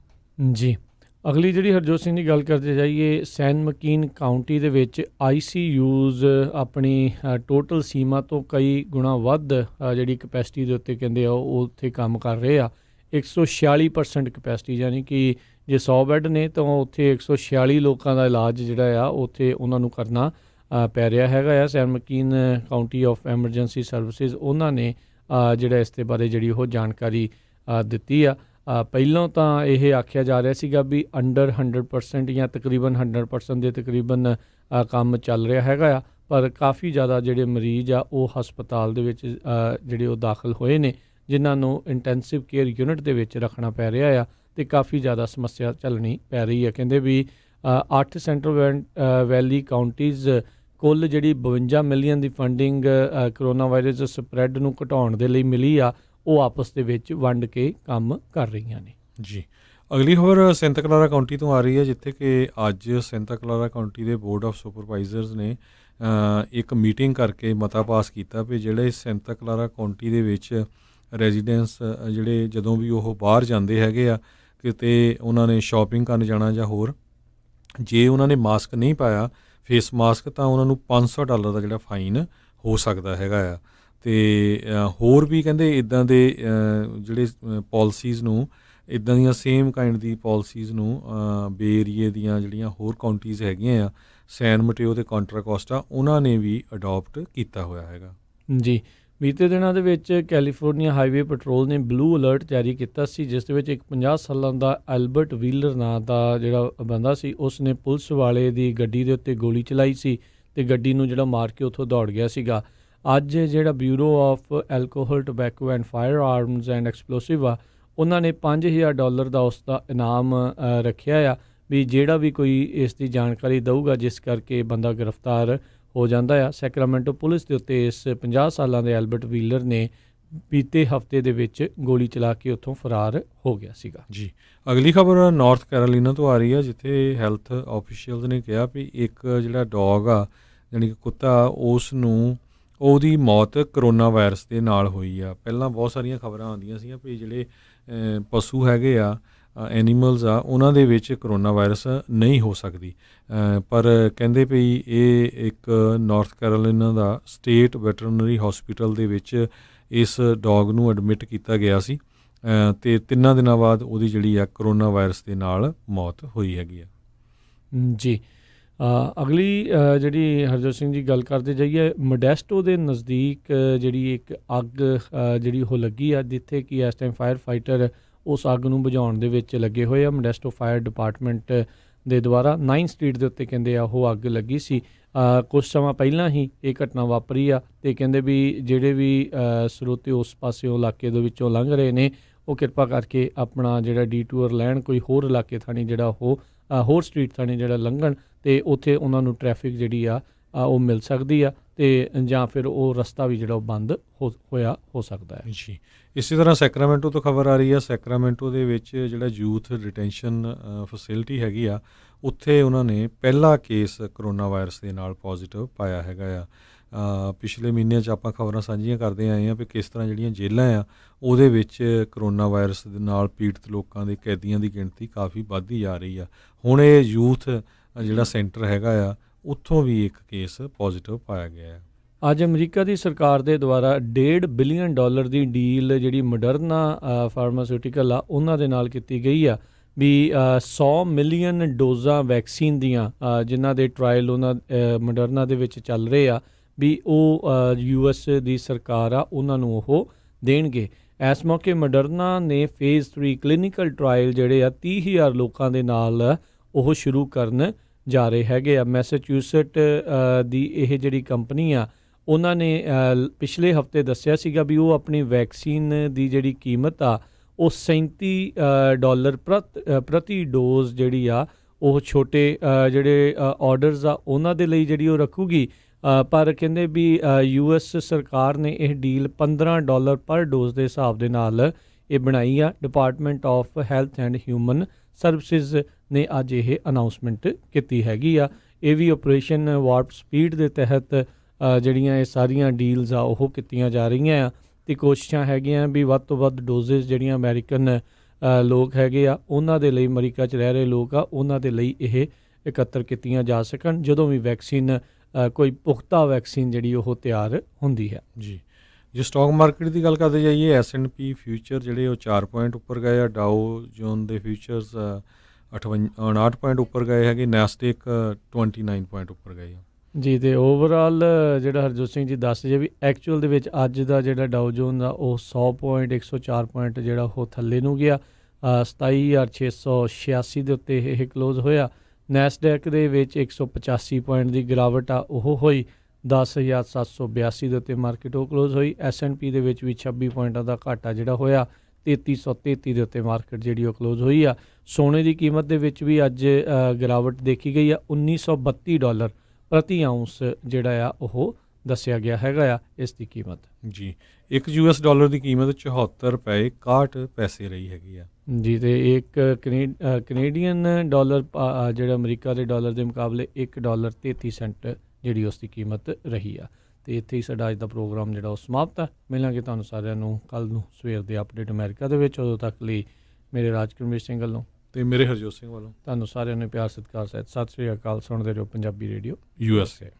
ਜੀ, ਅਗਲੀ ਜਿਹੜੀ ਹਰਜੋਤ ਸਿੰਘ ਦੀ ਗੱਲ ਕਰਦੇ ਜਾਈਏ, ਸੈਨ ਮਕੀਨ ਕਾਊਂਟੀ ਦੇ ਵਿੱਚ ICUs ਆਪਣੀ ਟੋਟਲ ਸੀਮਾ ਤੋਂ ਕਈ ਗੁਣਾ ਵੱਧ ਜਿਹੜੀ ਕਪੈਸਿਟੀ ਦੇ ਉੱਤੇ ਕਹਿੰਦੇ ਆ ਉਹ ਉੱਥੇ ਕੰਮ ਕਰ ਰਹੇ ਆ। 146% ਕਪੈਸਿਟੀ, ਯਾਨੀ ਕਿ ਜੇ 100 ਬੈੱਡ ਨੇ ਤਾਂ ਉੱਥੇ 146 ਲੋਕਾਂ ਦਾ ਇਲਾਜ ਜਿਹੜਾ ਆ ਉੱਥੇ ਉਹਨਾਂ ਨੂੰ ਕਰਨਾ ਪੈ ਰਿਹਾ ਹੈਗਾ ਆ। ਸੈਨ ਮਕੀਨ ਕਾਊਂਟੀ ਆਫ ਐਮਰਜੈਂਸੀ ਸਰਵਿਸਿਜ਼ ਉਹਨਾਂ ਨੇ ਜਿਹੜਾ ਇਸ ਦੇ ਬਾਰੇ ਜਿਹੜੀ ਉਹ ਜਾਣਕਾਰੀ ਦਿੱਤੀ ਆ। ਪਹਿਲਾਂ ਤਾਂ ਇਹ ਆਖਿਆ ਜਾ ਰਿਹਾ ਸੀਗਾ ਵੀ ਅੰਡਰ 100% ਜਾਂ ਤਕਰੀਬਨ 100% ਦੇ ਤਕਰੀਬਨ ਕੰਮ ਚੱਲ ਰਿਹਾ ਹੈਗਾ ਆ, ਪਰ ਕਾਫੀ ਜ਼ਿਆਦਾ ਜਿਹੜੇ ਮਰੀਜ਼ ਆ ਉਹ ਹਸਪਤਾਲ ਦੇ ਵਿੱਚ ਜਿਹੜੇ ਉਹ ਦਾਖਲ ਹੋਏ ਨੇ, ਜਿਨ੍ਹਾਂ ਨੂੰ ਇੰਟੈਂਸਿਵ ਕੇਅਰ ਯੂਨਿਟ ਦੇ ਵਿੱਚ ਰੱਖਣਾ ਪੈ ਰਿਹਾ ਆ ਅਤੇ ਕਾਫੀ ਜ਼ਿਆਦਾ ਸਮੱਸਿਆ ਝੱਲਣੀ ਪੈ ਰਹੀ ਹੈ। ਕਹਿੰਦੇ ਵੀ 8 ਸੈਂਟਰਲ ਵੈਲੀ ਕਾਊਂਟੀਜ਼ ਕੁੱਲ ਜਿਹੜੀ 52 ਮਿਲੀਅਨ ਦੀ ਫੰਡਿੰਗ ਕਰੋਨਾ ਵਾਇਰਸ ਸਪਰੈਡ ਨੂੰ ਘਟਾਉਣ ਦੇ ਲਈ ਮਿਲੀ ਆ, ਉਹ ਆਪਸ ਦੇ ਵਿੱਚ ਵੰਡ ਕੇ ਕੰਮ ਕਰ ਰਹੀਆਂ ਨੇ। ਜੀ, ਅਗਲੀ ਖਬਰ ਸੈਂਟਾ ਕਲਾਰਾ ਕਾਊਂਟੀ ਤੋਂ ਆ ਰਹੀ ਹੈ, ਜਿੱਥੇ ਕਿ ਅੱਜ ਸੈਂਟਾ ਕਲਾਰਾ ਕਾਊਂਟੀ ਦੇ ਬੋਰਡ ਆਫ ਸੁਪਰਵਾਈਜ਼ਰਸ ਨੇ ਇੱਕ ਮੀਟਿੰਗ ਕਰਕੇ ਮਤਾ ਪਾਸ ਕੀਤਾ ਵੀ ਜਿਹੜੇ ਸੈਂਟਾ ਕਲਾਰਾ ਕਾਊਂਟੀ ਦੇ ਵਿੱਚ ਰੈਜ਼ੀਡੈਂਸ ਜਿਹੜੇ ਜਦੋਂ ਵੀ ਉਹ ਬਾਹਰ ਜਾਂਦੇ ਹੈਗੇ ਆ, ਕਿਤੇ ਉਹਨਾਂ ਨੇ ਸ਼ਾਪਿੰਗ ਕਰਨ ਜਾਣਾ ਜਾਂ ਹੋਰ, ਜੇ ਉਹਨਾਂ ਨੇ ਮਾਸਕ ਨਹੀਂ ਪਾਇਆ ਫੇਸ ਮਾਸਕ, ਤਾਂ ਉਹਨਾਂ ਨੂੰ $500 ਦਾ ਜਿਹੜਾ ਫਾਈਨ ਹੋ ਸਕਦਾ ਹੈਗਾ ਆ। ਅਤੇ ਹੋਰ ਵੀ ਕਹਿੰਦੇ ਇੱਦਾਂ ਦੇ ਜਿਹੜੇ ਪਾਲਿਸੀਜ਼ ਨੂੰ, ਇੱਦਾਂ ਦੀਆਂ ਸੇਮ ਕਾਇੰਡ ਦੀ ਪਾਲਿਸੀਜ਼ ਨੂੰ ਬੇ ਏਰੀਏ ਦੀਆਂ ਜਿਹੜੀਆਂ ਹੋਰ ਕਾਊਂਟੀਜ਼ ਹੈਗੀਆਂ ਆ, ਸੈਨ ਮਟੇਓ ਅਤੇ ਕੰਟਰਾ ਕੋਸਟਾ, ਉਹਨਾਂ ਨੇ ਵੀ ਅਡੋਪਟ ਕੀਤਾ ਹੋਇਆ ਹੈਗਾ। ਜੀ, ਬੀਤੇ ਦਿਨਾਂ ਦੇ ਵਿੱਚ ਕੈਲੀਫੋਰਨੀਆ ਹਾਈਵੇ ਪੈਟਰੋਲ ਨੇ ਬਲੂ ਅਲਰਟ ਜਾਰੀ ਕੀਤਾ ਸੀ, ਜਿਸ ਦੇ ਵਿੱਚ ਇੱਕ 50 ਸਾਲਾਂ ਦਾ ਐਲਬਰਟ ਵੀਲਰ ਨਾਂ ਦਾ ਜਿਹੜਾ ਬੰਦਾ ਸੀ, ਉਸ ਨੇ ਪੁਲਿਸ ਵਾਲੇ ਦੀ ਗੱਡੀ ਦੇ ਉੱਤੇ ਗੋਲੀ ਚਲਾਈ ਸੀ ਅਤੇ ਗੱਡੀ ਨੂੰ ਜਿਹੜਾ ਮਾਰ ਕੇ ਉੱਥੋਂ ਦੌੜ ਗਿਆ ਸੀਗਾ। ਅੱਜ ਜਿਹੜਾ bureau of alcohol, tobacco and fire arms and explosive ਆ, ਉਹਨਾਂ ਨੇ $5000 ਦਾ ਉਸ ਦਾ ਇਨਾਮ ਰੱਖਿਆ ਆ ਵੀ ਜਿਹੜਾ ਵੀ ਕੋਈ ਇਸ ਦੀ ਜਾਣਕਾਰੀ ਦਊਗਾ, ਜਿਸ ਕਰਕੇ ਬੰਦਾ ਗ੍ਰਿਫਤਾਰ ਹੋ ਜਾਂਦਾ ਆ। ਸੈਕਰਾਮੈਂਟੋ ਪੁਲਿਸ ਦੇ ਉੱਤੇ ਇਸ 50 ਸਾਲਾਂ ਦੇ ਐਲਬਰਟ ਵੀਲਰ ਨੇ ਬੀਤੇ ਹਫ਼ਤੇ ਦੇ ਵਿੱਚ ਗੋਲੀ ਚਲਾ ਕੇ ਉੱਥੋਂ ਫਰਾਰ ਹੋ ਗਿਆ ਸੀਗਾ। ਜੀ, ਅਗਲੀ ਖਬਰ ਨਾਰਥ ਕੈਰੋਲੀਨਾ ਤੋਂ ਆ ਰਹੀ ਹੈ, ਜਿੱਥੇ ਹੈਲਥ ਆਫੀਸ਼ੀਅਲਸ ਨੇ ਕਿਹਾ ਵੀ ਇੱਕ ਜਿਹੜਾ ਡੌਗ ਆ, ਯਾਨੀ ਕਿ ਕੁੱਤਾ, ਉਸ ਨੂੰ ਉਹਦੀ ਮੌਤ ਕਰੋਨਾ ਵਾਇਰਸ ਦੇ ਨਾਲ ਹੋਈ ਆ। ਪਹਿਲਾਂ ਬਹੁਤ ਸਾਰੀਆਂ ਖਬਰਾਂ ਆਉਂਦੀਆਂ ਸੀਗੀਆਂ ਵੀ ਜਿਹੜੇ ਪਸ਼ੂ ਹੈਗੇ ਆ, ਐਨੀਮਲਸ ਆ, ਉਹਨਾਂ ਦੇ ਵਿੱਚ ਕਰੋਨਾ ਵਾਇਰਸ ਨਹੀਂ ਹੋ ਸਕਦੀ, ਪਰ ਕਹਿੰਦੇ ਵੀ ਇਹ ਇੱਕ ਨਾਰਥ ਕੈਰੋਲੀਨਾ ਦਾ ਸਟੇਟ ਵੈਟਰਨਰੀ ਹਸਪੀਟਲ ਦੇ ਵਿੱਚ ਇਸ ਡੌਗ ਨੂੰ ਐਡਮਿਟ ਕੀਤਾ ਗਿਆ ਸੀ ਅਤੇ 3 ਦਿਨਾਂ ਬਾਅਦ ਉਹਦੀ ਜਿਹੜੀ ਆ ਕਰੋਨਾ ਵਾਇਰਸ ਦੇ ਨਾਲ ਮੌਤ ਹੋਈ ਹੈਗੀ ਆ। ਜੀ, ਅਗਲੀ ਜਿਹੜੀ ਹਰਜੋਤ ਸਿੰਘ ਜੀ ਗੱਲ ਕਰਦੇ ਜਾਈਏ, ਮੋਡੈਸਟੋ ਦੇ ਨਜ਼ਦੀਕ ਜਿਹੜੀ ਇੱਕ ਅੱਗ ਜਿਹੜੀ ਉਹ ਲੱਗੀ ਆ, ਜਿੱਥੇ ਕਿ ਇਸ ਟਾਈਮ ਫਾਇਰ ਫਾਈਟਰ ਉਸ ਅੱਗ ਨੂੰ ਬੁਝਾਉਣ ਦੇ ਵਿੱਚ ਲੱਗੇ ਹੋਏ ਆ। ਮੋਡੈਸਟੋ ਫਾਇਰ ਡਿਪਾਰਟਮੈਂਟ ਦੇ ਦੁਆਰਾ 9 ਸਟਰੀਟ ਦੇ ਉੱਤੇ ਕਹਿੰਦੇ ਆ ਉਹ ਅੱਗ ਲੱਗੀ ਸੀ। ਕੁਝ ਸਮਾਂ ਪਹਿਲਾਂ ਹੀ ਇਹ ਘਟਨਾ ਵਾਪਰੀ ਆ ਅਤੇ ਕਹਿੰਦੇ ਵੀ ਜਿਹੜੇ ਵੀ ਸਰੋਤੇ ਉਸ ਪਾਸਿਓਂ ਇਲਾਕੇ ਦੇ ਵਿੱਚੋਂ ਲੰਘ ਰਹੇ ਨੇ, ਉਹ ਕਿਰਪਾ ਕਰਕੇ ਆਪਣਾ ਜਿਹੜਾ ਡੀਟੂਅਰ ਲੈਣ, ਕੋਈ ਹੋਰ ਇਲਾਕੇ ਥਾਣੀ ਜਿਹੜਾ ਉਹ ਹੋਰ ਸਟਰੀਟ ਥਾਣੀ ਜਿਹੜਾ ਲੰਘਣ, ਅਤੇ ਉੱਥੇ ਉਹਨਾਂ ਨੂੰ ਟ੍ਰੈਫਿਕ ਜਿਹੜੀ ਆ ਉਹ ਮਿਲ ਸਕਦੀ ਆ, ਅਤੇ ਜਾਂ ਫਿਰ ਉਹ ਰਸਤਾ ਵੀ ਜਿਹੜਾ ਉਹ ਬੰਦ ਹੋ ਸਕਦਾ ਹੈ। ਜੀ, ਇਸੇ ਤਰ੍ਹਾਂ ਸੈਕਰਾਮੈਂਟੋ ਤੋਂ ਖਬਰ ਆ ਰਹੀ ਆ। ਸੈਕਰਾਮੈਂਟੋ ਦੇ ਵਿੱਚ ਜਿਹੜਾ ਯੂਥ ਡਿਟੈਂਸ਼ਨ ਫੈਸਿਲਿਟੀ ਹੈਗੀ ਆ, ਉੱਥੇ ਉਹਨਾਂ ਨੇ ਪਹਿਲਾ ਕੇਸ ਕਰੋਨਾ ਵਾਇਰਸ ਦੇ ਨਾਲ ਪੋਜ਼ੀਟਿਵ ਪਾਇਆ ਹੈਗਾ ਆ। ਪਿਛਲੇ ਮਹੀਨਿਆਂ 'ਚ ਆਪਾਂ ਖਬਰਾਂ ਸਾਂਝੀਆਂ ਕਰਦੇ ਆਏ ਹਾਂ ਵੀ ਕਿਸ ਤਰ੍ਹਾਂ ਜਿਹੜੀਆਂ ਜੇਲ੍ਹਾਂ ਆ, ਉਹਦੇ ਵਿੱਚ ਕਰੋਨਾ ਵਾਇਰਸ ਦੇ ਨਾਲ ਪੀੜਤ ਲੋਕਾਂ ਦੇ ਕੈਦੀਆਂ ਦੀ ਗਿਣਤੀ ਕਾਫੀ ਵੱਧਦੀ ਜਾ ਰਹੀ ਆ। ਹੁਣ ਇਹ ਯੂਥ ਜਿਹੜਾ ਸੈਂਟਰ ਹੈਗਾ ਆ, ਉੱਥੋਂ ਵੀ ਇੱਕ ਕੇਸ ਪੋਜ਼ੀਟਿਵ ਪਾਇਆ ਗਿਆ ਹੈ। ਅੱਜ ਅਮਰੀਕਾ ਦੀ ਸਰਕਾਰ ਦੇ ਦੁਆਰਾ $1.5 ਬਿਲੀਅਨ ਦੀ ਡੀਲ ਜਿਹੜੀ ਮੋਡਰਨਾ ਫਾਰਮਾਸਿਊਟੀਕਲ ਆ, ਉਹਨਾਂ ਦੇ ਨਾਲ ਕੀਤੀ ਗਈ ਆ ਵੀ 100 ਮਿਲੀਅਨ ਡੋਜ਼ਾਂ ਵੈਕਸੀਨ ਦੀਆਂ ਜਿਨ੍ਹਾਂ ਦੇ ਟਰਾਇਲ ਉਹਨਾਂ ਮੋਡਰਨਾ ਦੇ ਵਿੱਚ ਚੱਲ ਰਹੇ ਆ, ਵੀ ਉਹ US ਦੀ ਸਰਕਾਰ ਆ ਉਹਨਾਂ ਨੂੰ ਉਹ ਦੇਣਗੇ। ਇਸ ਮੌਕੇ ਮੋਡਰਨਾ ਨੇ ਫੇਜ਼ 3 ਕਲੀਨਿਕਲ ਟਰਾਇਲ ਜਿਹੜੇ ਆ 30,000 ਲੋਕਾਂ ਦੇ ਨਾਲ ਉਹ ਸ਼ੁਰੂ ਕਰਨ ਜਾ ਰਹੇ ਹੈਗੇ ਆ। ਮੈਸਾਚੂਸਟ ਦੀ ਇਹ ਜਿਹੜੀ ਕੰਪਨੀ ਆ, ਉਹਨਾਂ ਨੇ ਪਿਛਲੇ ਹਫ਼ਤੇ ਦੱਸਿਆ ਸੀਗਾ ਵੀ ਉਹ ਆਪਣੀ ਵੈਕਸੀਨ ਦੀ ਜਿਹੜੀ ਕੀਮਤ ਆ ਉਹ $37 ਪ੍ਰਤੀ ਡੋਜ਼ ਜਿਹੜੀ ਆ ਉਹ ਛੋਟੇ ਜਿਹੜੇ ਆਰਡਰਸ ਆ ਉਹਨਾਂ ਦੇ ਲਈ ਜਿਹੜੀ ਉਹ ਰੱਖੂਗੀ, ਪਰ ਕਹਿੰਦੇ ਵੀ US ਸਰਕਾਰ ਨੇ ਇਹ ਡੀਲ $15 ਪਰ ਡੋਜ਼ ਦੇ ਹਿਸਾਬ ਦੇ ਨਾਲ ਇਹ ਬਣਾਈ ਆ। Department of health and human services ਨੇ ਅੱਜ ਇਹ ਅਨਾਊਂਸਮੈਂਟ ਕੀਤੀ ਹੈਗੀ ਆ। ਇਹ ਵੀ ਆਪਰੇਸ਼ਨ ਵਾਰਪ ਸਪੀਡ ਦੇ ਤਹਿਤ ਜਿਹੜੀਆਂ ਇਹ ਸਾਰੀਆਂ ਡੀਲਸ ਆ ਉਹ ਕੀਤੀਆਂ ਜਾ ਰਹੀਆਂ ਆ ਅਤੇ ਕੋਸ਼ਿਸ਼ਾਂ ਹੈਗੀਆਂ ਵੀ ਵੱਧ ਤੋਂ ਵੱਧ ਡੋਜ਼ਿਸ ਜਿਹੜੀਆਂ ਅਮਰੀਕਨ ਲੋਕ ਹੈਗੇ ਆ ਉਹਨਾਂ ਦੇ ਲਈ, ਅਮਰੀਕਾ 'ਚ ਰਹਿ ਰਹੇ ਲੋਕ ਆ ਉਹਨਾਂ ਦੇ ਲਈ ਇਹ ਇਕੱਤਰ ਕੀਤੀਆਂ ਜਾ ਸਕਣ ਜਦੋਂ ਵੀ ਵੈਕਸੀਨ ਕੋਈ ਪੁਖਤਾ ਵੈਕਸੀਨ ਜਿਹੜੀ ਉਹ ਤਿਆਰ ਹੁੰਦੀ ਹੈ। ਜੀ, ਜੇ ਸਟਾਕ ਮਾਰਕੀਟ ਦੀ ਗੱਲ ਕਰਦੇ ਜਾਈਏ, S&P ਫਿਊਚਰ ਜਿਹੜੇ ਉਹ 4 ਪੁਆਇੰਟ ਉੱਪਰ ਗਏ ਆ, ਡਾਓ ਜੋਨ ਦੇ ਫਿਊਚਰਸ 59 ਪੁਆਇੰਟ ਉੱਪਰ ਗਏ ਹੈਗੇ, ਨੈਸਡੇਕ 29 ਪੁਆਇੰਟ ਉੱਪਰ ਗਏ ਆ। ਜੀ, ਅਤੇ ਓਵਰਆਲ ਜਿਹੜਾ ਹਰਜੋਤ ਸਿੰਘ ਜੀ ਦੱਸ ਜੇ ਵੀ ਐਕਚੁਅਲ ਦੇ ਵਿੱਚ ਅੱਜ ਦਾ ਜਿਹੜਾ ਡਾਓ ਜੋਨ ਦਾ ਉਹ 100 ਪੁਆਇੰਟ 104 ਪੁਆਇੰਟ ਜਿਹੜਾ ਉਹ ਥੱਲੇ ਨੂੰ ਗਿਆ। 27,686 ਦੇ ਉੱਤੇ ਇਹ ਕਲੋਜ਼ ਹੋਇਆ। ਨੈਸਡੈਕ ਦੇ ਵਿੱਚ 185 ਪੁਆਇੰਟ ਦੀ ਗਿਰਾਵਟ ਆ ਉਹ ਹੋਈ। 10,782 ਦੇ ਉੱਤੇ ਮਾਰਕੀਟ ਉਹ ਕਲੋਜ਼ ਹੋਈ। S&P ਦੇ ਵਿੱਚ ਵੀ 26 ਪੁਆਇੰਟਾਂ ਦਾ ਘਾਟਾ ਜਿਹੜਾ ਹੋਇਆ। 3333 ਦੇ ਉੱਤੇ ਮਾਰਕੀਟ ਜਿਹੜੀ ਉਹ ਕਲੋਜ਼ ਹੋਈ ਆ। ਸੋਨੇ ਦੀ ਕੀਮਤ ਦੇ ਵਿੱਚ ਵੀ ਅੱਜ ਗਿਰਾਵਟ ਦੇਖੀ ਗਈ ਆ। $1932 ਪ੍ਰਤੀ ਆਊਂਸ ਜਿਹੜਾ ਆ ਉਹ ਦੱਸਿਆ ਗਿਆ ਹੈਗਾ ਆ ਇਸ ਦੀ ਕੀਮਤ। ਜੀ, $1 ਦੀ ਕੀਮਤ 74 ਰੁਪਏ 61 ਪੈਸੇ ਰਹੀ ਹੈਗੀ ਆ। ਜੀ, ਅਤੇ ਇੱਕ ਕੈਨੇਡੀਅਨ ਡਾਲਰ ਜਿਹੜਾ ਅਮਰੀਕਾ ਦੇ ਡਾਲਰ ਦੇ ਮੁਕਾਬਲੇ $1.33 ਜਿਹੜੀ ਉਸ ਦੀ ਕੀਮਤ ਰਹੀ ਆ। ਅਤੇ ਇੱਥੇ ਹੀ ਸਾਡਾ ਅੱਜ ਦਾ ਪ੍ਰੋਗਰਾਮ ਜਿਹੜਾ ਉਹ ਸਮਾਪਤ ਹੈ। ਮਿਲਾਂਗੇ ਤੁਹਾਨੂੰ ਸਾਰਿਆਂ ਨੂੰ ਕੱਲ੍ਹ ਨੂੰ ਸਵੇਰ ਦੇ ਅਪਡੇਟ ਅਮਰੀਕਾ ਦੇ ਵਿੱਚ। ਉਦੋਂ ਤੱਕ ਲਈ ਮੇਰੇ ਰਾਜਕਰਮੇਸ਼ ਸਿੰਘ ਵੱਲੋਂ ਅਤੇ ਮੇਰੇ ਹਰਜੋਤ ਸਿੰਘ ਵੱਲੋਂ ਤੁਹਾਨੂੰ ਸਾਰਿਆਂ ਨੂੰ ਪਿਆਰ ਸਤਿਕਾਰ ਸਹਿਤ ਸਤਿ ਸ਼੍ਰੀ ਅਕਾਲ। ਸੁਣਦੇ ਰਹੋ ਪੰਜਾਬੀ ਰੇਡੀਓ USA।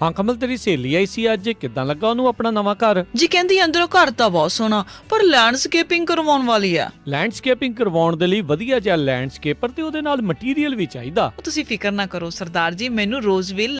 ਹਾਂ ਕਮਲ, ਤੇਰੀ ਸਹੇਲੀ ਆਈ ਸੀ ਅੱਜ, ਕਿੱਦਾਂ ਲੱਗਾ ਉਹਨੂੰ ਆਪਣਾ ਨਵਾਂ ਘਰ? ਜੀ ਕਹਿੰਦੀ ਅੰਦਰੋਂ ਘਰ ਤਾਂ ਬਹੁਤ ਸੋਹਣਾ, ਪਰ ਲੈਂਡਸਕੇਪਿੰਗ ਕਰਵਾਉਣ ਵਾਲੀ ਆ। ਲੈਂਡਸਕੇਪਿੰਗ ਕਰਵਾਉਣ ਦੇ ਲਈ ਵਧੀਆ ਜਿਹਾ ਲੈਂਡਸਕੇਪਰ ਤੇ ਉਹਦੇ ਨਾਲ ਮਟੀਰੀਅਲ ਵੀ ਚਾਹੀਦਾ। ਤੁਸੀਂ ਫਿਕਰ ਨਾ ਕਰੋ ਸਰਦਾਰ ਜੀ, ਮੈਨੂੰ ਰੋਜ਼ਵਿਲ